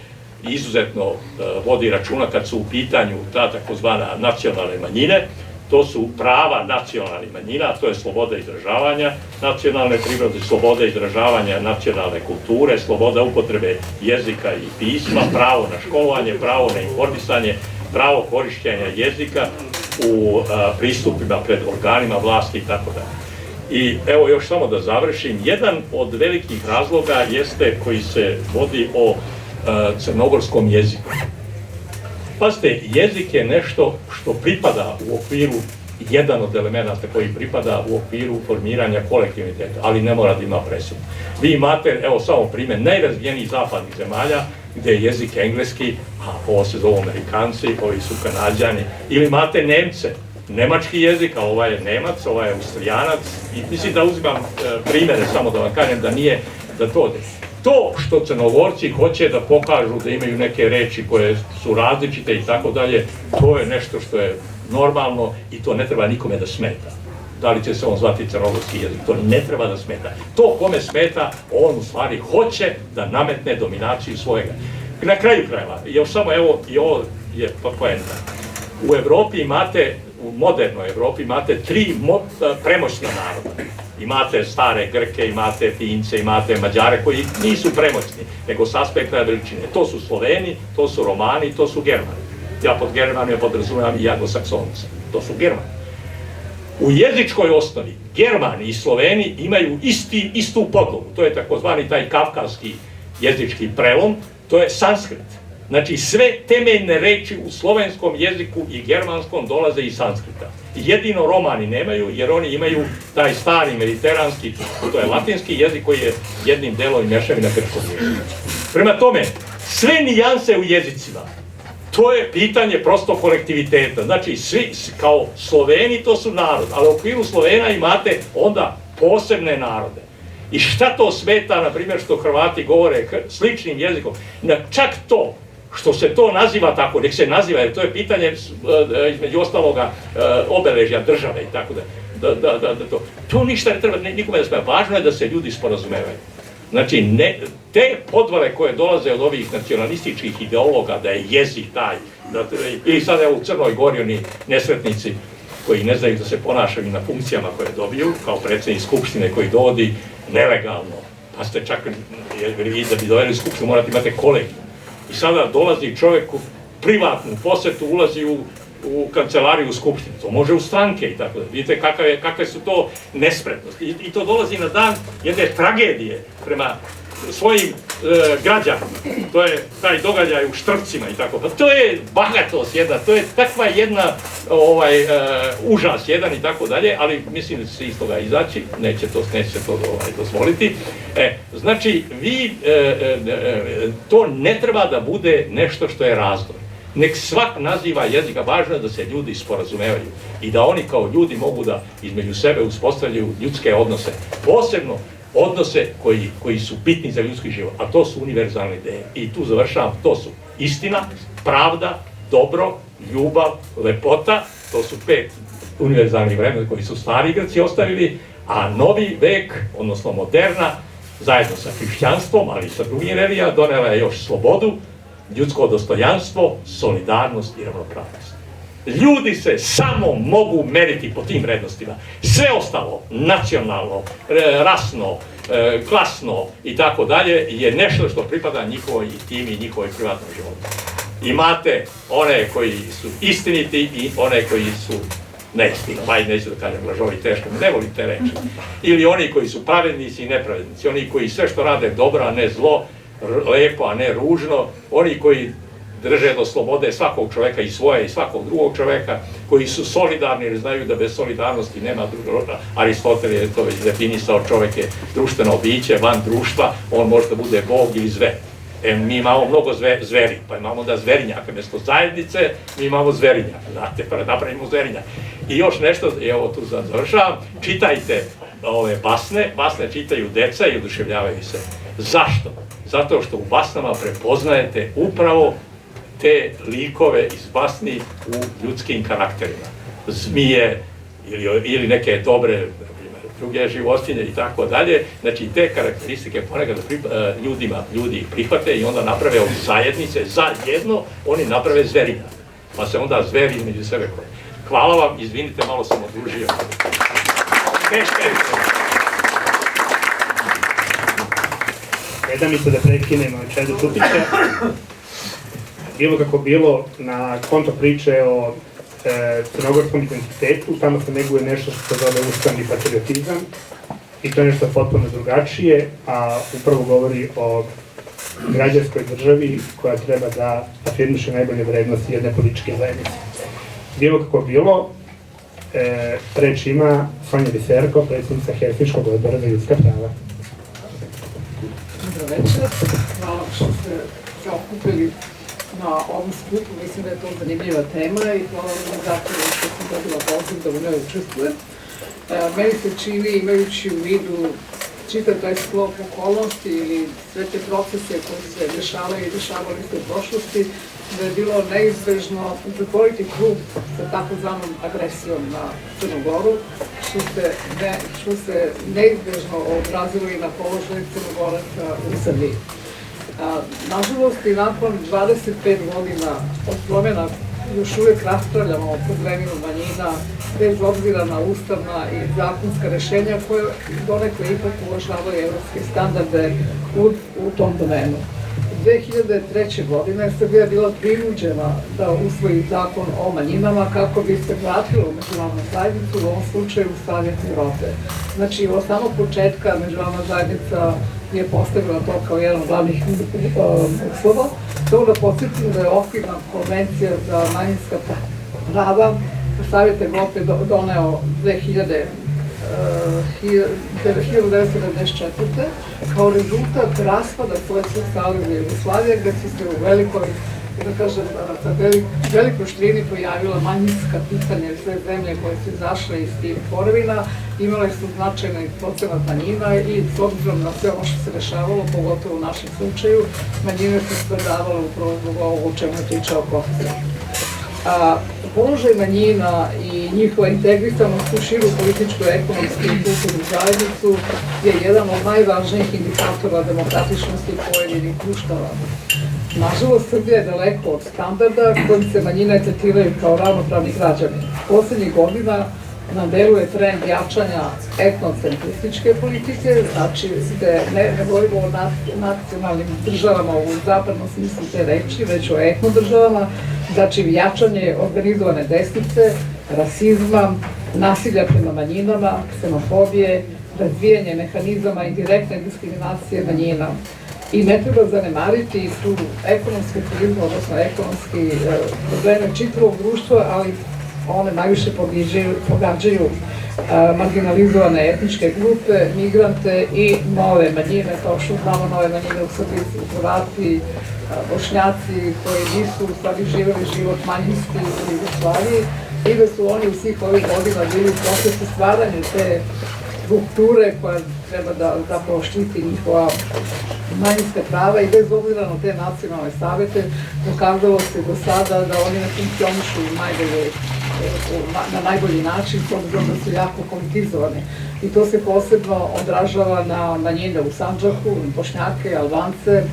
izuzetno vodi računa kad su u pitanju ta takozvana nacionalne manjine, to su prava nacionalnih manjina, to je sloboda izražavanja nacionalne prirode, sloboda izražavanja nacionalne kulture, sloboda upotrebe jezika i pisma, pravo na školovanje, pravo na informisanje, pravo korišćenja jezika u pristupima pred organima vlasti i tako dalje. I evo još samo da završim, jedan od velikih razloga jeste koji se vodi o crnogorskom jeziku. Pazite, jezik je nešto što pripada u okviru, jedan od elemenata koji pripada u okviru formiranja kolektiviteta, ali ne mora da ima presudu. Vi imate, evo samo primjer, najrazvijenijih zapadnih zemalja gdje je jezik engleski, a ovo se zovu Amerikanci, ovi su Kanađani, ili imate Nemce, nemački jezik, a ovaj je Nemac, ovaj je Austrijanac, i mislim da uzimam primjere samo da vam kažem da nije, da to ode. To što Crnogorci hoće da pokažu da imaju neke reči koje su različite i tako dalje, to je nešto što je normalno i to ne treba nikome da smeta. Da li će se on zvati crnogorski jezik, to ne treba da smeta. To kome smeta, on u stvari hoće da nametne dominaciju svojega. Na kraju krajeva, još samo evo, i ovo je poenta. U Evropi imate, u modernoj Evropi imate tri premoćna naroda. Imate stare Grke, imate Fince, imate Mađare koji nisu premoćni, nego s aspekta veličine. To su Sloveni, to su Romani, to su Germani. Ja pod Germanijom podrazumijem i Anglosaksonce. To su Germani. U jezičkoj osnovi Germani i Sloveni imaju istu podlogu. To je takozvani taj kavkazski jezički prelom, to je sanskrit. Znači sve temeljne reči u slovenskom jeziku i germanskom dolaze iz sanskrita. Jedino Romani nemaju, jer oni imaju taj stari mediteranski, to je latinski jezik koji je jednim delom mješavina grčkog jezika. Prema tome, sve nijanse u jezicima, to je pitanje prosto kolektiviteta. Znači, svi kao Sloveni to su narod, ali u okviru Slovena imate onda posebne narode. I šta to smeta, na primjer, što Hrvati govore sličnim jezikom? Čak to što se to naziva tako, nek se naziva, jer to je pitanje između ostaloga obeležja države i tako da to ništa ne treba nikome da smeta. Važno je da se ljudi sporazumevaju. Znači, te podvale koje dolaze od ovih nacionalističkih ideologa, da je jezik taj, ili sad evo u Crnoj Gori oni nesretnici koji ne znaju da se ponašaju na funkcijama koje dobiju, kao predsjednik Skupštine koji dovodi nelegalno, pa ste čak, vi da bi doveli Skupštinu morate imate kolegiju. I sada dolazi čovjek u privatnu posetu, ulazi u kancelariju Skupštine, to može u stranke i tako da. Vidite kakve su to nespretnosti. I to dolazi na dan jedne tragedije prema svojim građanima. To je taj događaj u Štrpcima i tako. Pa to je bahatost jedna, to je takva jedna užas jedan i tako dalje, ali mislim da će se iz toga izaći, neće se to dozvoliti. Znači, to ne treba da bude nešto što je razdor. Nek svak naziva jezika, važno je da se ljudi sporazumevaju i da oni kao ljudi mogu da između sebe uspostavljaju ljudske odnose, posebno odnose koji su bitni za ljudski život, a to su univerzalne ideje. I tu završavam, to su istina, pravda, dobro, ljubav, lepota, to su 5 univerzalnih vremena koji su stari Grci ostavili, a novi vek, odnosno moderna, zajedno sa hrišćanstvom, ali i sa drugim religijama, donela je još slobodu, ljudsko dostojanstvo, solidarnost i ravnopravnost. Ljudi se samo mogu meriti po tim vrednostima. Sve ostalo, nacionalno, rasno, klasno i tako dalje, je nešto što pripada njihovoj timi i njihovoj privatnom životu. Imate one koji su istiniti i one koji su neistina, neću da kažem lažovi teško, ne volim te reči. Ili oni koji su pravednici i nepravednici, oni koji sve što rade dobro, a ne zlo, lepo, a ne ružno, oni koji drže do slobode svakog čoveka i svoje i svakog drugog čoveka, koji su solidarni jer znaju da bez solidarnosti nema drugog. Aristotel je to već definisao, čovek je društveno biće, van društva, on može da bude bog ili zver. Mi imamo mnogo zveri, pa imamo da zverinjaka, mjesto zajednice mi imamo zverinjaka, znate, pa napravimo zverinjak. I još nešto, evo tu završavam, čitajte ove basne čitaju deca i oduševljavaju se. Zašto? Zato što u basnama prepoznajete upravo te likove iz basni u ljudskim karakterima. Zmije ili neke dobre druge životinje i tako dalje. Znači te karakteristike ponekad ljudi ih prihvate i onda naprave od zajednice, zajedno oni naprave zverinjak. Pa se onda zveri između sebe koje. Hvala vam, izvinite, malo sam odužio. Ne da mi se da prekinemo Čedu Čupića. Bilo kako bilo, na konto priče o crnogorskom identitetu, tamo se neguje nešto što se zove ustavni patriotizam i to je nešto potpuno drugačije, a upravo govori o građanskoj državi koja treba da afirmiše najbolje vrednosti jedne političke zajednice. Bilo kako bilo, reč ima Sonja Biserko, predsjednica Helsinškog odbora za ljudska prava. Dobro večer, hvala što ste se okupili na ovom skupu, mislim da je to zanimljiva tema i hvala organizatoru što sam dobila poziv da u njoj učestvujem. Meni se čini, imajući u vidu čitav taj sklop okolnosti ili sve te procese koji se dešavaju i dešavali se u prošlosti, da je bilo neizbežno zatvoriti krug sa takozvanom agresijom na Crnu Goru, što se neizbežno odrazilo i na položaj Crnogoraca u Srbiji. Nažalost, i nakon 25 godina od promjena još uvijek raspravljamo o problemima manjina, bez obzira na ustavna i zakonska rešenja koje donekle ipak uvažavaju evropske standarde u tom domenu. 2003. godine Srbija je bila prinuđena da usvoji zakon o manjinama kako bi se vratila u međunarodnu zajednicu, u ovom slučaju u Savjet Evrope. Znači, od samog početka međunarodna zajednica je postavila to kao jedan od glavnih uslova. To da podsjetim da je okvirna konvencija za manjinska prava Savjet Evrope doneo 1994. kao rezultat raspada Sovjetskog saveza Jugoslavije, gde su se u velikoj, da kažem, velikoj štrini pojavila manjinska pitanja i sve zemlje koje su izašle iz tih tvorevina, imale su značajni procenat manjina i s obzirom na sve ono što se dešavalo, pogotovo u našem slučaju, manjine su stradavale upravo zbog ovo o čemu je pričao profesor. Položaj manjina i njihova integrisanost u širu političku, ekonomsku i kulturnu zajednicu je jedan od najvažnijih indikatora demokratičnosti pojedinih društava. Nažalost, Srbija je daleko od standarda kojim se manjine tretiraju kao ravnopravni građani. Poslednjih godina na delu je trend jačanja etnocentrističke politike, znači da ne govorimo o nacionalnim državama u zapadnom smislu te reči, već o etnodržavama, znači jačanje organizovane desnice, rasizma, nasilja prema manjinama, ksenofobije, razvijanje mehanizama indirektne diskriminacije manjina. I ne treba zanemariti tu ekonomsku krizu, odnosno ekonomski probleme čitavog društva, ali one najviše pogađaju marginalizovane etničke grupe, migrante i nove manjine, kao što znamo nove manjine u Srbiji su Hrvati, Bošnjaci koji nisu u stvari živeli život manjinski u Jugoslaviji i da su oni u svih ovih godina bili u procesu stvaranja te strukture koja treba da zapravo štiti njihova manjinska prava i bez obzira na te nacionalne savete dokazalo se do sada da oni ne funkcionišu na najbolji način, s obzirom da su jako politizovani. I to se posebno odražava na manjine u Sandžaku, Bošnjake, Albance,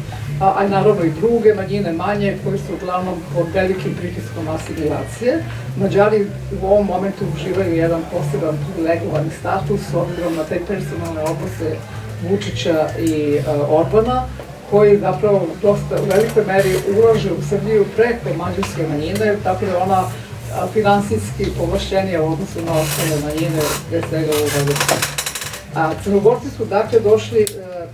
a naravno i druge manjine manje koje su uglavnom pod velikim pritiskom asimilacije. Mađari u ovom momentu uživaju jedan poseban privilegovani status s obzirom na te personalne odnose Vučića i Orbana, koji zapravo dosta u velikoj meri ulaže u Srbiju preko mađarske manjine, tako da ona finansijski povlašćenija u odnosu na ostale manjine, gde svega u Vojvodini. Crnogorci su dakle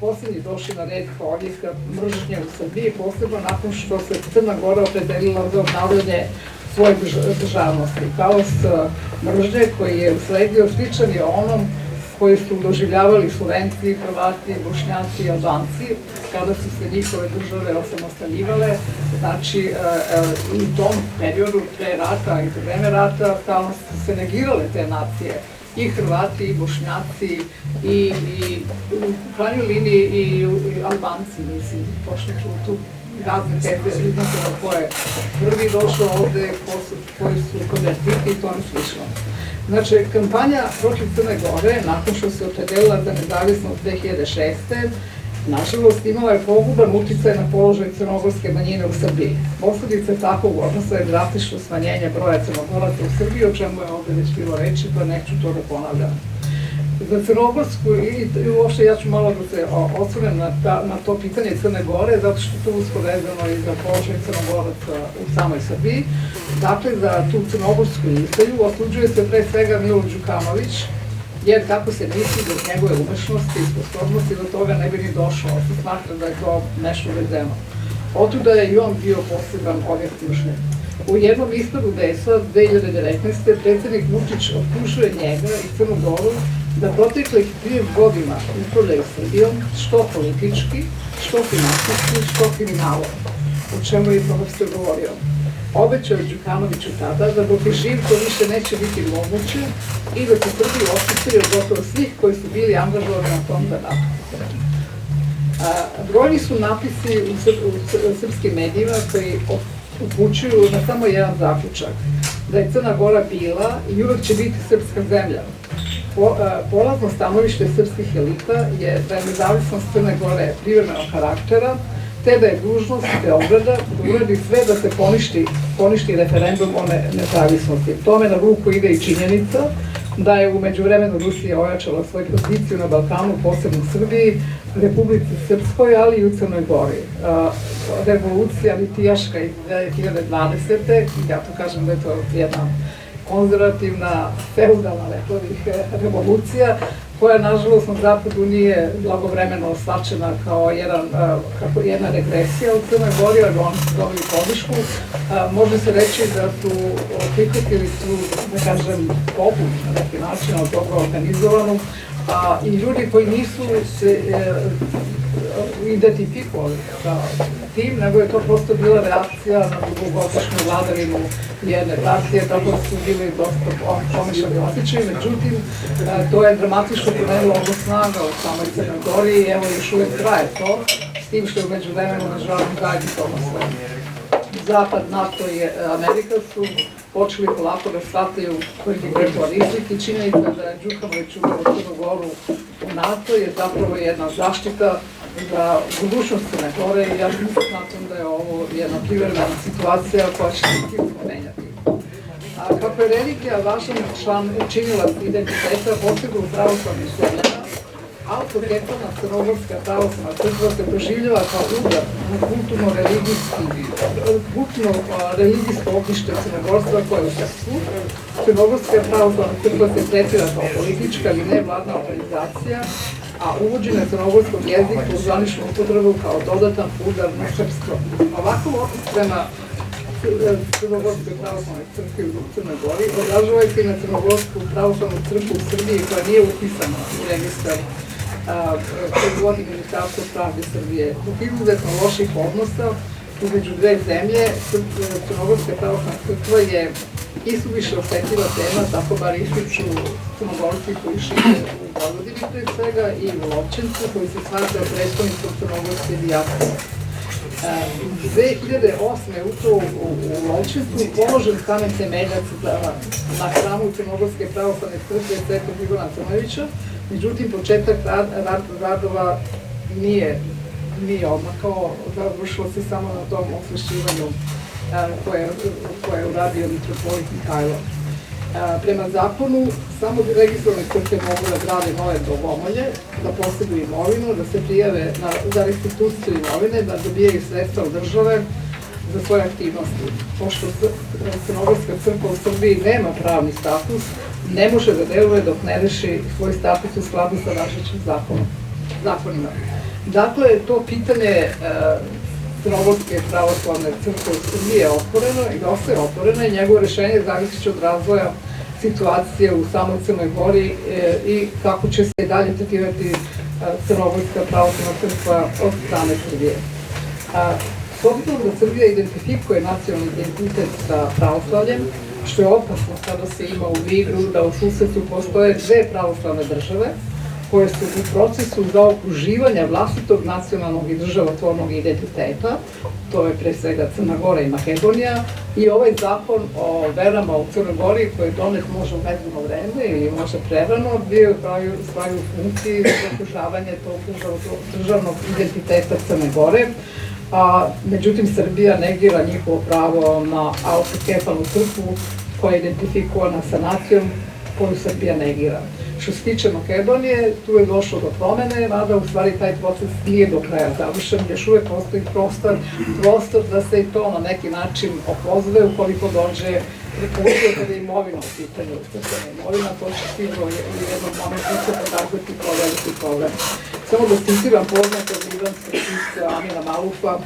posljednji došli na red kao objekta mržnje u Srbiji, posebno nakon što se Crna Gora opredelila za obnavljanje svoje državnosti. Kaos mržnje koji je usledio sličan je onom koji su doživljavali Slovenci, Hrvati, Bošnjaci i Albanci kada su se njihove države osamostaljivale. Znači, u tom periodu pre rata i pre vreme rata stalno su se negirale te nacije. I Hrvati, i Bošnjaci, i u krajnjoj liniji i Albanci, mislim, pošto su tu razne teze iznosila ko je prvi došao ovde, koji su konvertiti i tome slično. Znači, kampanja protiv Crne Gore, nakon što se opredelila za nezavisnost 2006. nažalost imala je poguban uticaj na položaj crnogorske manjine u Srbiji. Posledice takvog odnosa je drastično smanjenje broja Crnogoraca u Srbiji, o čemu je ovde već bilo reči, pa neću to da ponavljam. Za Crnogorsku, i uopšte ja ću malo da se osvrnem na to pitanje Crne Gore, zato što tu usko vezano i za položaj Crnogoraca u samoj Srbiji. Dakle, za tu crnogorsku izdaju osuđuje se pre svega Milo Đukanović, jer kako se misli da njegove umešnosti i sposobnosti do toga ne bi ni došlo, se smatra da je to nešto vezeno. Otuda je i on bio poseban objektivšnje. U jednom ispadu DES-a 2019. predsjednik Vučić optužuje njega i Crnu Goru da proteklih 30 godina upravljaju Srbijom, što politički, što finansijski, što kriminalom, o čemu je profesor govorio. Obećao je Đukanoviću tada da dok je živ to više neće biti moguće i da se Srbiji očistili od gotovo svih koji su bili angažovani na tom zadatku. Brojni su napisi u srpskim medijima koji upućuju na samo jedan zaključak, da je Crna Gora bila i uvek će biti srpska zemlja. Polazno stanovište srpskih elita je da je nezavisnost Crne Gore privremenog karaktera, te da je dužnost Beograda da uradi sve da se poništi referendum o nezavisnosti. Tome na ruku ide i činjenica da je u međuvremenu Rusija ojačala svoju poziciju na Balkanu, posebno u Srbiji, Republici Srpskoj, ali i u Crnoj Gori. Revolucija litijaška iz 2020. Ja to kažem da je to jedna konzervativna, feudalna, rekla bih, revolucija, koja, nažalost, na Zapadu nije blagovremeno shvaćena kao jedna regresija u Crnoj Gori, ali oni su dobili podršku. Može se reći da su prihvatili tu, da kažem, pobud na neki način, ali dobro organizovanu, i ljudi koji nisu se identifikovali sa tim, nego je to prosto bila reakcija na dugogodišnju vladavinu jedne partije, tako da su bili dosta pomešani osjećaji. Međutim, to je dramatično promenilo odnos snaga u samoj Crnoj Gori i evo još uvek traje to, s tim što je umeđu vremenu nažalost zajedni odnosno. Zapad, NATO i Amerika su počeli polako da shvataju koji je to rizik i činjenica da je Đukanović uveo Crnu Goru u NATO je zapravo jedna zaštita za budućnost Crne Gore i ja smatram da je ovo jedna privremena situacija koja će se sigurno menjati. Kako je religija važan član činilac identiteta posebno u pravoslavnim zemljama, autokefalna crnogorska pravoslavna crkva se proživljava kao udar na kulturno-religijsko ognjište crnogorstva koje je u srpstvu. Crnogorska pravoslavna crkva se tretira kao politička ili nevladna organizacija, a uvođenje crnogorskog jezika u zvaničnu upotrebu kao dodatan udar na srpstvo. Ovakav odnos prema Crnogorskoj pravoslavnoj crkvi u Crnoj Gori odražava se i na Crnogorsku pravoslavnu crkvu u Srbiji koja nije upisana u registar koji vodi Ministarstvo pravde Srbije. Zbog izuzetno loših odnosa između dve zemlje, Crnogorska pravoslavna crkva je isuviše osetljiva tema, tako bar ističu Crnogorci koji žive u Vojvodini pre svega i u Lovćencu koji se smatra predstavnicom crnogorske dijaspore. 2008. upravo u Lovćencu položen kamen temeljac na hramu Crnogorske pravoslavne crkve Svetog Ivana Crnojevića, međutim početak radova nije odmakao, završilo se samo na tom osvešćivanju koje je uradio mitropolit Mihajlo. Prema zakonu, samo registrovane crkve mogu da grade nove domolje, da posjeduju imovinu, da se prijave za restituciju imovine, da dobijaju sredstva od države za svoje aktivnosti. Pošto Crnogorska crkva u Srbiji nema pravni status, ne može da deluje dok ne reši svoj status u skladu sa važećim zakonima. Dakle, to pitanje Crnogorske pravoslavne crkve u Srbiji je otvoreno i dosta je otvoreno i njegovo rešenje zavisit će od razvoja situacije u samoj Crnoj Gori i kako će se i dalje tretirati Crnogorska pravoslavna crkva od strane Srbije. S obzirom da Srbija identifikuje nacionalni identitet sa pravoslavljem, što je opasno kada se ima u vidu da u susedstvu postoje dve pravoslavne države koje su u procesu zaokruživanja vlastitog nacionalnog i državotvornog identiteta, to je pre svega Crna Gora i Makedonija, i ovaj zakon o verama u Crnoj Gori koji je donet možda u mezno vreme ili možda prerano, bio je u svoju funkciji za zaokružavanje tog državnog identiteta Crne Gore, međutim Srbija negira njihovo pravo na autokefalnu crkvu koja je identifikovana sa nacijom koju Srbija negira. Što se tiče Makedonije, tu je došlo do promene, mada u stvari taj proces nije do kraja završen, još uvek postoji prostor da se i to na neki način opozove ukoliko dođe Republike kada je imovina u pitanju, imovina, to će sigurno u jednom momentu se pokazati kao veliki problem. Samo da citiram poznatog iranskog pisca Amina Malufa,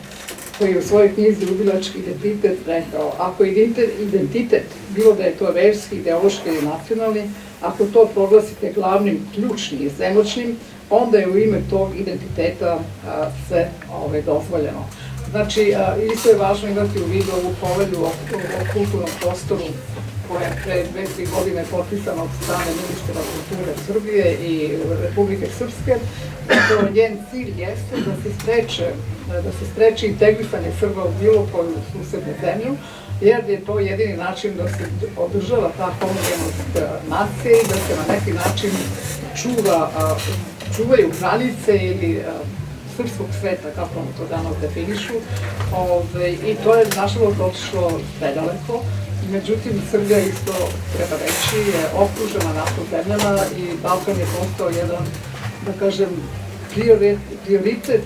koji je u svojoj knjizi Ljubilački identitet rekao: ako identitet, bilo da je to verski, ideološki ili nacionalni, ako to proglasite glavnim, ključnim i svemoćnim, onda je u ime tog identiteta sve dozvoljeno. Znači, isto je važno imati u vidu ovu povelju o kulturnom prostoru koja je pre 2-3 godine potpisana od strane ministra kulture Srbije i Republike Srpske. Njen cilj jeste da se spreči integrisanje Srba u bilo koju susednu zemlju, jer je to jedini način da se održava ta homogenost nacije i da se na neki način čuvaju granice ili srpskog sveta, kako ono to danas definišu, i to je nažalost otišlo predaleko. Međutim, Srbija isto, treba reći, je okružena NATO zemljama i Balkan je postao jedan, da kažem, prioritet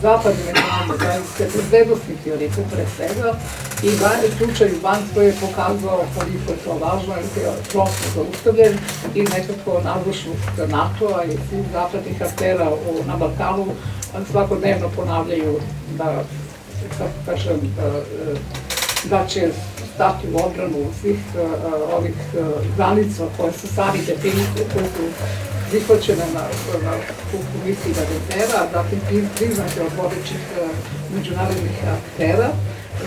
zapadne međunarodne zajednice, bezbednosni prioritet pre svega, i u slučaju Bansko je pokazao koliko je to važno, jer je prosto zaustavljen i nekako nadležnost NATO-a i svih zapadnih aktera na Balkanu svakodnevno ponavljaju da, kako kažem, da će stati u odbranu svih ovih granica koje su sami definisane, koje su prihvaćene na komisiji Badentera, zatim priznate od vodećih međunarodnih aktera.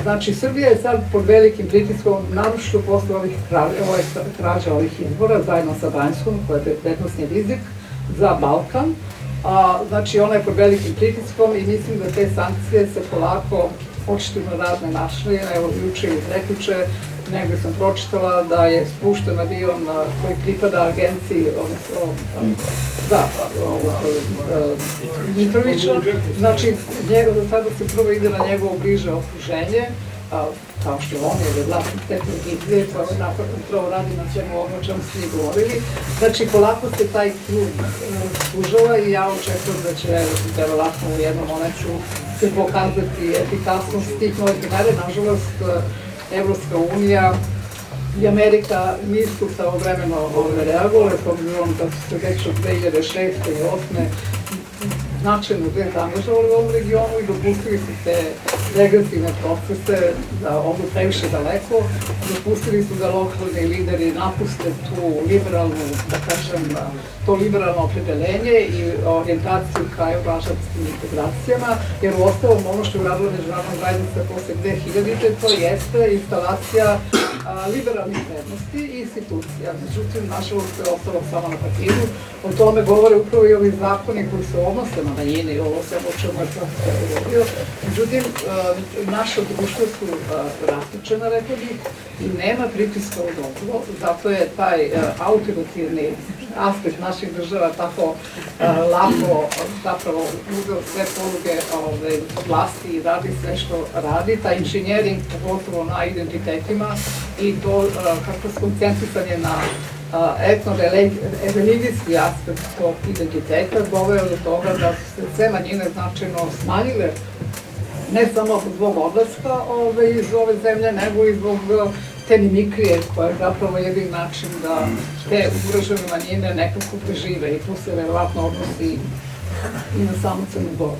Znači, Srbija je sad pod velikim pritiskom, naročito posle krađa ovih izbora, zajedno sa Banjskom, koja je bezbednosni rizik za Balkan. Znači, ona je pod velikim pritiskom i mislim da te sankcije se polako očitimo razne našli. Evo, juče i prekjuče, negde sam pročitala da je spušten avion koji pripada agenciji, Mitrovića. Znači, sada se prvo ide na njegovo bliže okruženje, kao što on je vlasnik te televizije, koja upravo radi na svemu ovo o čemu ste mi govorili. Znači, polako se taj krug sužava i ja očekujem da će verovatno u jednom momentu se pokazati efikasnost tih novih mera. Nažalost, Evropska unija i Amerika nisu pravovremeno reagovale, s obzirom da su se već od 2006. i 2008. značajno angažovali u ovom regionu i dopustili su te regresivne procese da odu previše daleko. Dopustili su da lokalni lideri napuste tu liberalnu, da kažem, to liberalno opredeljenje i orijentaciju ka evroatlantskim integracijama, jer u ostalom ono što je uradila međunarodna zajednica posle 2000-te, to jeste instalacija liberalnih vrednosti i institucija. Međutim, nažalost, je ostalo samo na papiru. O tome govore upravo i ovi zakoni koji se odnose na manjine i ovo sve o čemu je profesor govorio. Međutim, naša društva su rastučena, rekla bih, i nema pritiska od okolo, zato je taj autoritarni aspekt naših država tako lako zapravo uzeo sve poluge vlasti i radi sve što radi. Taj inženjering, pogotovo na identitetima i to kako skoncentrisanje na etno-religijski aspekt tog identiteta doveo do toga da su se sve manjine značajno smanjile, ne samo zbog odlaska iz ove zemlje, nego i zbog te mimikrije koja je zapravo jedin način da te ugrožene manjine nekako prežive i tu se verovatno odnosi i na samu Crnu Goru.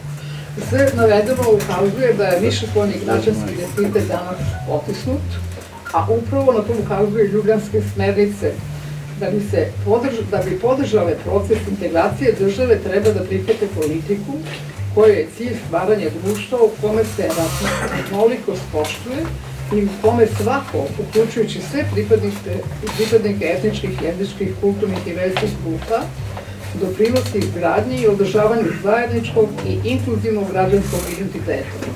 Sve navedeno ukazuje da je višespolni građanski identitet danas potisnut, a upravo na to ukazuje ljubljanske smernice. Da bi podržale proces integracije, države treba da prihvate politiku koja je cilj stvaranja društva u kome se raznolikost poštuje i u kome svako, uključujući sve pripadnike etničkih, jezičkih, kulturnih i verskih grupa, doprinosi izgradnji i održavanju zajedničkog i inkluzivnog građanskog identiteta.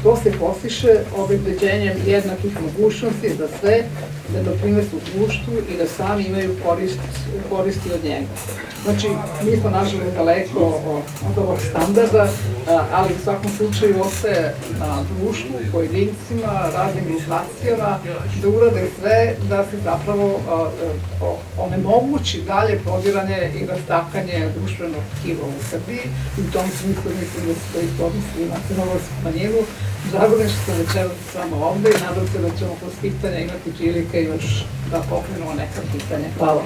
To se postiže obezbeđenjem jednakih mogućnosti za sve da doprinesu društvu i da sami imaju koristi od njega. Znači, mi smo nažalost daleko od ovog standarda, ali u svakom slučaju ostaje na društvu, pojedincima, raznim grupacijama da urade sve da se zapravo onemogući dalje prodiranje i rastakanje društvenog tkiva u Srbiji. I u tom smislu mislim da se to isto odnosi na crnogorsku manjinu. Drago mi je što sam večeras s vama ovde i nadam se da ćemo kroz pitanja imati prilike još da pokrenemo neka pitanja. Hvala.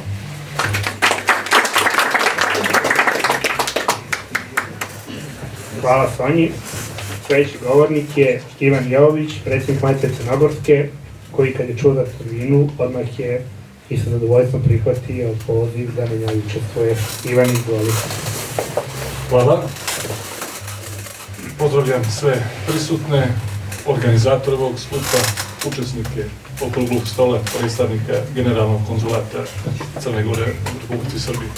Hvala Sonji. Sljedeći govornik je Ivan Jović, predsjednik Matice Crnogorske, koji kad je čuo za terminu, odmah je i sa zadovoljstvom prihvatio poziv da na njoj učestvuje. Ivan, izvoli. Hvala. Pozdravljam sve prisutne, organizatore ovog skupa, učesnike okruglog stola, predstavnika Generalnog konzulata Crne Gore u Republici Srbiji.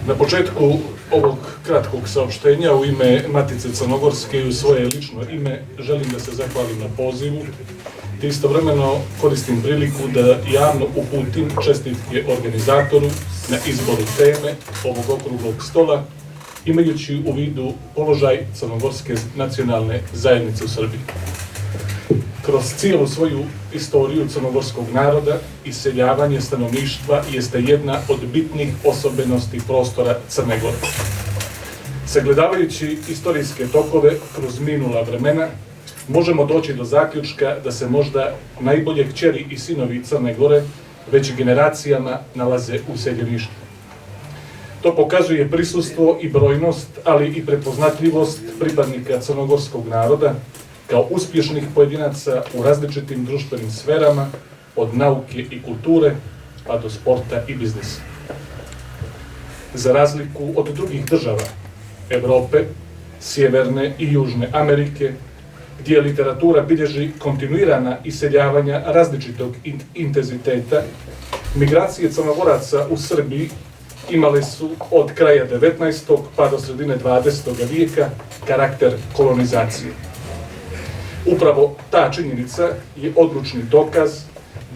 Na početku ovog kratkog saopštenja u ime Matice Crnogorske i u svoje lično ime želim da se zahvalim na pozivu, te istovremeno koristim priliku da javno uputim čestitke organizatoru na izboru teme ovog okruglog stola, imajući u vidu položaj crnogorske nacionalne zajednice u Srbiji. Kroz cijelu svoju istoriju crnogorskog naroda, iseljavanje stanovništva jeste jedna od bitnih osobenosti prostora Crne Gore. Sagledavajući istorijske tokove kroz minula vremena, možemo doći do zaključka da se možda najbolje kćeri i sinovi Crne Gore već generacijama nalaze u seljeništvu. To pokazuje prisustvo i brojnost, ali i prepoznatljivost pripadnika crnogorskog naroda kao uspješnih pojedinaca u različitim društvenim sferama, od nauke i kulture pa do sporta i biznisa. Za razliku od drugih država Evrope, Sjeverne i Južne Amerike, gdje literatura bilježi kontinuirana iseljavanja različitog intenziteta, migracije Crnogoraca u Srbiji imale su od kraja 19. pa do sredine 20. vijeka karakter kolonizacije. Upravo ta činjenica je odlučni dokaz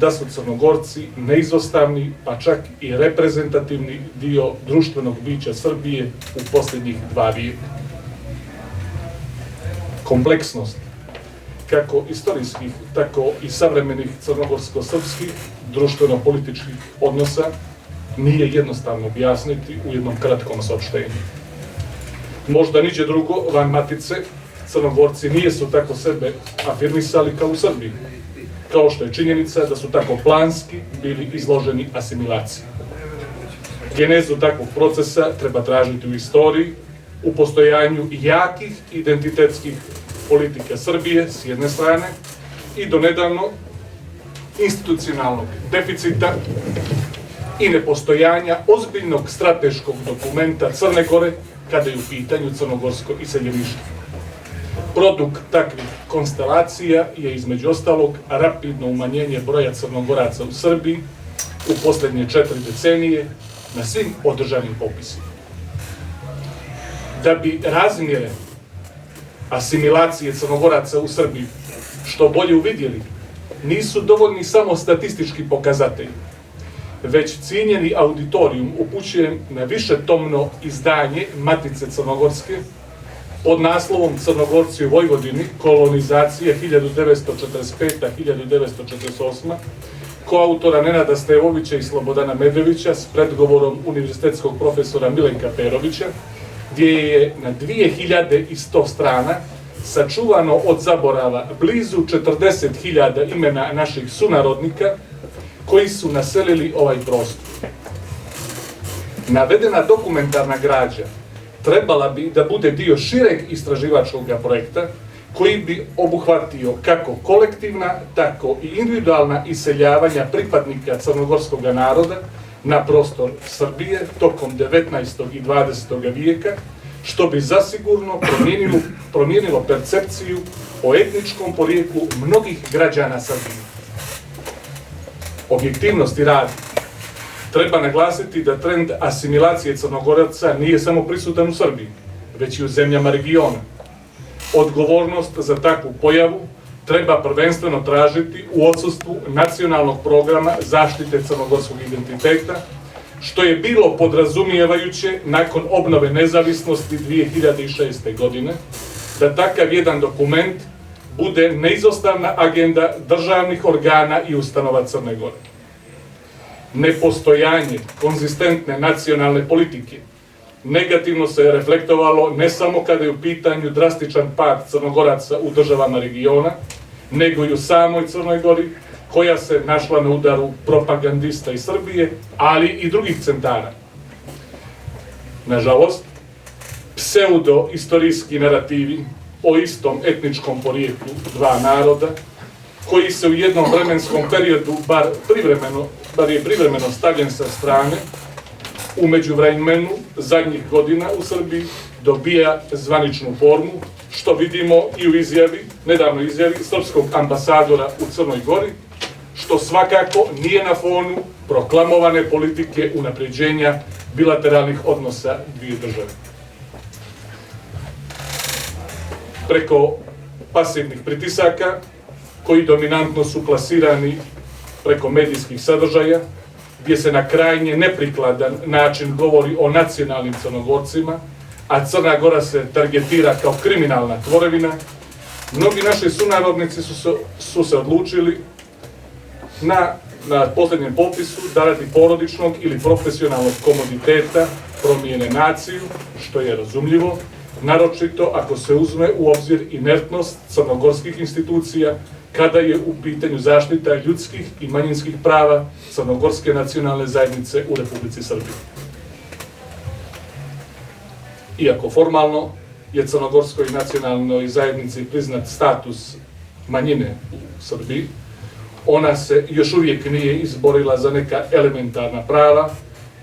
da su Crnogorci neizostavni, pa čak i reprezentativni dio društvenog bića Srbije u posljednjih 2 vijeka. Kompleksnost kako istorijskih, tako i savremenih crnogorsko-srpskih društveno-političkih odnosa nije jednostavno objasniti u jednom kratkom saopštenju. Možda niđe drugo van Matice Crnogorci nijesu tako sebe afirmisali kao u Srbiji, kao što je činjenica da su tako planski bili izloženi asimilaciji. Genezu takvog procesa treba tražiti u istoriji, u postojanju jakih identitetskih politika Srbije s jedne strane i donedavno institucionalnog deficita i nepostojanja ozbiljnog strateškog dokumenta Crne Gore kada je u pitanju crnogorsko iseljeništvo. Produkt takvih konstelacija je između ostalog rapidno umanjenje broja Crnogoraca u Srbiji u posljednje 4 decenije na svim održanim popisima. Da bi razmjere asimilacije Crnogoraca u Srbiji što bolje uvidjeli, nisu dovoljni samo statistički pokazatelji, već cijenjeni auditorijum upućujem na višetomno izdanje Matice Crnogorske pod naslovom Crnogorci u Vojvodini, kolonizacija 1945-1948, koautora Nenada Stevovića i Slobodana Medvevića s predgovorom univerzitetskog profesora Milenka Perovića, gdje je na 2100 strana sačuvano od zaborava blizu 40.000 imena naših sunarodnika koji su naselili ovaj prostor. Navedena dokumentarna građa trebala bi da bude dio šireg istraživačkog projekta koji bi obuhvatio kako kolektivna, tako i individualna iseljavanja pripadnika crnogorskog naroda na prostor Srbije tokom 19. i 20. vijeka, što bi zasigurno promijenilo percepciju o etničkom porijeklu mnogih građana Srbije. Objektivnosti radi, treba naglasiti da trend asimilacije Crnogoraca nije samo prisutan u Srbiji, već i u zemljama regiona. Odgovornost za takvu pojavu treba prvenstveno tražiti u odsustvu nacionalnog programa zaštite crnogorskog identiteta, što je bilo podrazumijevajuće nakon obnove nezavisnosti 2006. godine, da takav jedan dokument bude neizostavna agenda državnih organa i ustanova Crne Gore. Nepostojanje konzistentne nacionalne politike negativno se reflektovalo ne samo kada je u pitanju drastičan pad Crnogoraca u državama regiona, nego i u samoj Crnoj Gori, koja se našla na udaru propagandista iz Srbije, ali i drugih centara. Nažalost, pseudo-istorijski narativi o istom etničkom porijeklu dva naroda, koji se u jednom vremenskom periodu, bar je privremeno stavljen sa strane, u međuvremenu zadnjih godina u Srbiji dobija zvaničnu formu, što vidimo i u nedavnoj izjavi srpskog ambasadora u Crnoj Gori, što svakako nije na fonu proklamovane politike unapređenja bilateralnih odnosa dvije države. Preko pasivnih pritisaka, koji dominantno su plasirani preko medijskih sadržaja, gdje se na krajnje neprikladan način govori o nacionalnim Crnogorcima, a Crna Gora se targetira kao kriminalna tvorevina, mnogi naši sunarodnici su se odlučili na posljednjem popisu da radi porodičnog ili profesionalnog komoditeta promijene naciju, što je razumljivo, naročito ako se uzme u obzir inertnost crnogorskih institucija kada je u pitanju zaštita ljudskih i manjinskih prava crnogorske nacionalne zajednice u Republici Srbiji. Iako formalno je crnogorskoj nacionalnoj zajednici priznat status manjine u Srbiji, ona se još uvijek nije izborila za neka elementarna prava,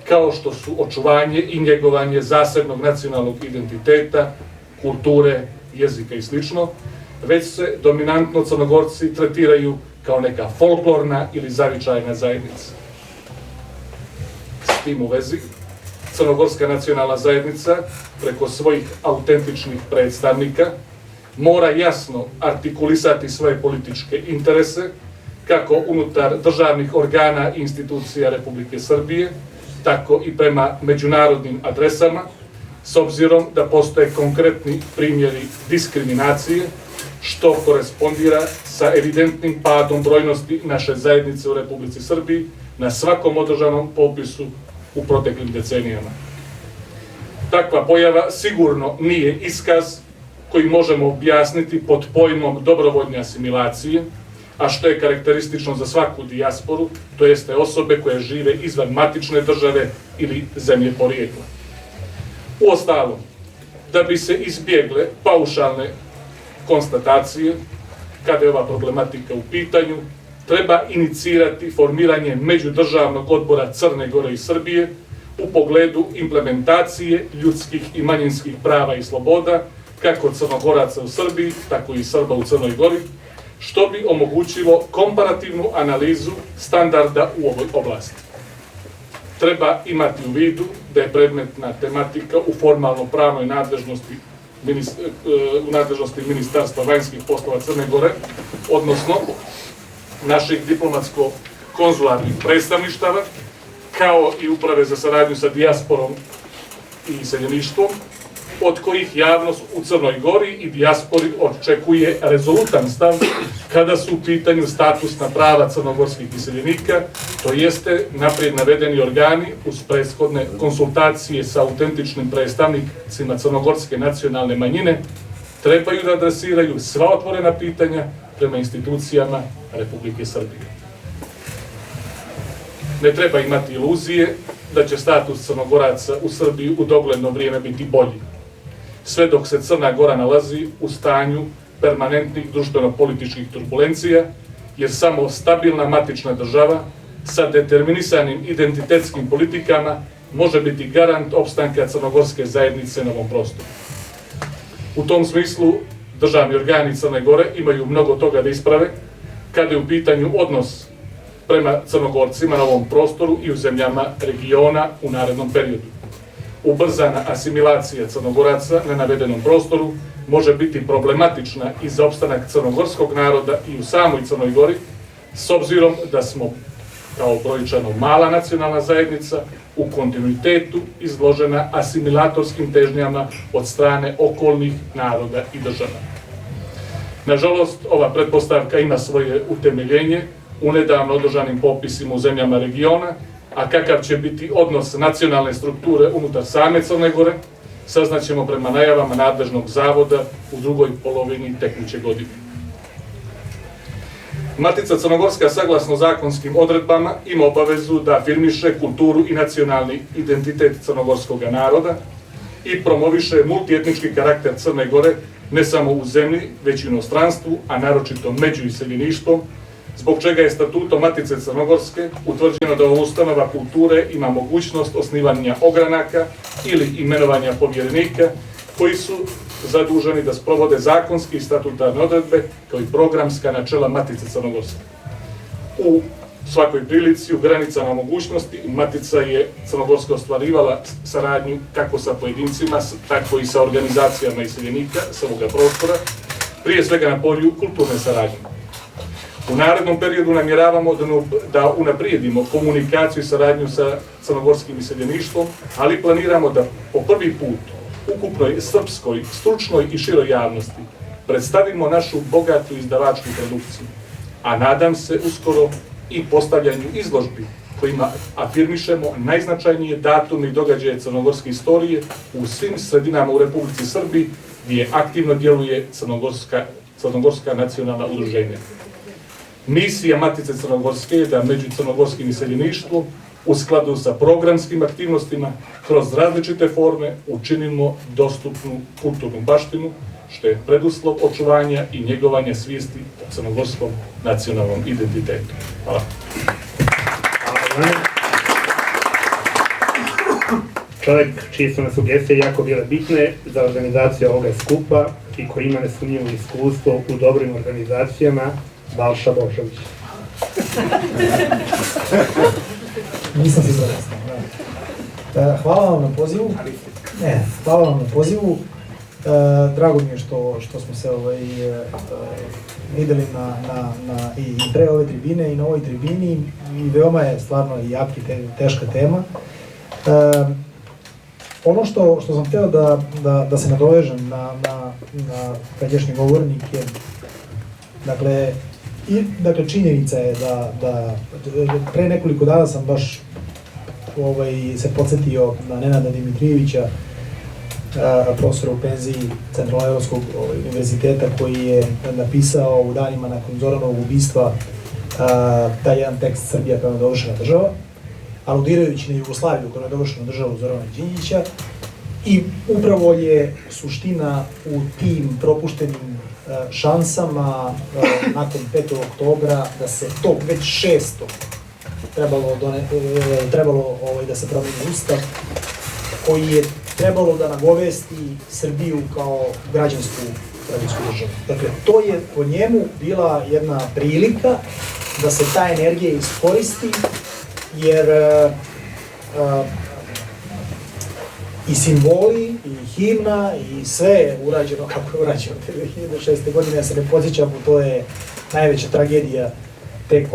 kao što su očuvanje i njegovanje zasebnog nacionalnog identiteta, kulture, jezika i sl., već se dominantno Crnogorci tretiraju kao neka folklorna ili zavičajna zajednica. S tim u vezi, Crnogorska nacionalna zajednica preko svojih autentičnih predstavnika mora jasno artikulisati svoje političke interese, kako unutar državnih organa i institucija Republike Srbije, tako i prema međunarodnim adresama, s obzirom da postoje konkretni primjeri diskriminacije, što korespondira sa evidentnim padom brojnosti naše zajednice u Republici Srbiji na svakom održanom popisu u proteklim decenijama. Takva pojava sigurno nije iskaz koji možemo objasniti pod pojmom dobrovoljne asimilacije, a što je karakteristično za svaku dijasporu, to jeste osobe koje žive izvan matične države ili zemlje porijekla. Uostalom, da bi se izbjegle paušalne konstatacije, kada je ova problematika u pitanju, treba inicirati formiranje međudržavnog odbora Crne Gore i Srbije u pogledu implementacije ljudskih i manjinskih prava i sloboda, kako Crnogoraca u Srbiji, tako i Srba u Crnoj Gori, što bi omogućilo komparativnu analizu standarda u ovoj oblasti. Treba imati u vidu da je predmetna tematika u formalno-pravnoj nadležnosti Ministarstva vanjskih poslova Crne Gore, odnosno naših diplomatsko-konzularnih predstavništava, kao i Uprave za saradnju sa dijasporom i iseljeništvom, od kojih javnost u Crnoj Gori i dijaspori očekuje rezolutan stav kada su u pitanju statusna prava crnogorskih iseljenika, to jeste naprijed navedeni organi uz prethodne konsultacije sa autentičnim predstavnicima crnogorske nacionalne manjine trebaju da adresiraju sva otvorena pitanja prema institucijama Republike Srbije. Ne treba imati iluzije da će status Crnogoraca u Srbiji u dogledno vrijeme biti bolji, sve dok se Crna Gora nalazi u stanju permanentnih društveno-političkih turbulencija, jer samo stabilna matična država sa determinisanim identitetskim politikama može biti garant opstanka crnogorske zajednice na ovom prostoru. U tom smislu, državni organi Crne Gore imaju mnogo toga da isprave kada je u pitanju odnos prema Crnogorcima na ovom prostoru i u zemljama regiona u narednom periodu. Ubrzana asimilacija Crnogoraca na navedenom prostoru može biti problematična i za opstanak crnogorskog naroda i u samoj Crnoj Gori, s obzirom da smo kao brojčano mala nacionalna zajednica u kontinuitetu izložena asimilatorskim težnjama od strane okolnih naroda i država. Nažalost, ova pretpostavka ima svoje utemeljenje u nedavno održanim popisima u zemljama regiona, a kakav će biti odnos nacionalne strukture unutar same Crne Gore, saznaćemo prema najavama nadležnog zavoda u drugoj polovini tekuće godine. Matica Crnogorska, saglasno zakonskim odredbama, ima obavezu da afirmiše kulturu i nacionalni identitet crnogorskog naroda i promoviše multietnički karakter Crne Gore ne samo u zemlji, već i u inostranstvu, a naročito među iseljeništvom, zbog čega je statutom Matice Crnogorske utvrđeno da ova ustanova kulture ima mogućnost osnivanja ogranaka ili imenovanja povjerenika koji su zaduženi da sprovode zakonske i statutarne odredbe kao i programska načela Matice Crnogorske. U svakoj prilici, u granicama mogućnosti, Matica je Crnogorska ostvarivala saradnju kako sa pojedincima, tako i sa organizacijama iseljenika sa ovoga prostora, prije svega na polju kulturne saradnje. U narednom periodu namjeravamo da unaprijedimo komunikaciju i saradnju sa crnogorskim iseljeništvom, ali planiramo da po prvi put ukupnoj srpskoj, stručnoj i široj javnosti predstavimo našu bogatu izdavačku produkciju, a nadam se uskoro i postavljanju izložbi kojima afirmišemo najznačajnije datume i događaje crnogorske istorije u svim sredinama u Republici Srbiji gdje aktivno djeluje Crnogorska nacionalna udruženja. Misija Matice Crnogorske je da među crnogorskim iseljeništvom u skladu sa programskim aktivnostima kroz različite forme učinimo dostupnu kulturnu baštinu, što je preduslov očuvanja i njegovanja svijesti o crnogorskom nacionalnom identitetu. Hvala. Čovjek čije su nam sugestije jako bile bitne za organizaciju ovoga skupa i koji ima nesumnjivo iskustvo u dobrim organizacijama, Balša Božović. Nisam si zadestan. Hvala vam na pozivu. Hvala vam na pozivu. Drago mi je što smo se videli i pre ove tribine i na ovoj tribini i veoma je stvarno i jaka i teška tema. Ono što sam hteo da se nadovežem na pređašnji govornik je, dakle, činjenica je da pre nekoliko dana sam baš se podsjetio na Nenada Dimitrijevića, profesora u penziji Centralnoevropskog univerziteta, koji je napisao u danima nakon Zoranovog ubistva taj jedan tekst Srbija kao nedovršena država, aludirajući na Jugoslaviju kao nedovršenu državu Zorana Đinđića, i upravo je suština u tim propuštenim šansama nakon 5. oktobra da se tog već 6. trebalo da se promeni ustav, koji je trebalo da nagovesti Srbiju kao građansku državu. Dakle, to je po njemu bila jedna prilika da se ta energija iskoristi, jer i simboli, i himna, i sve je urađeno kako je urađeno 2006. godine, ja se ne podsjećam, to je najveća tragedija te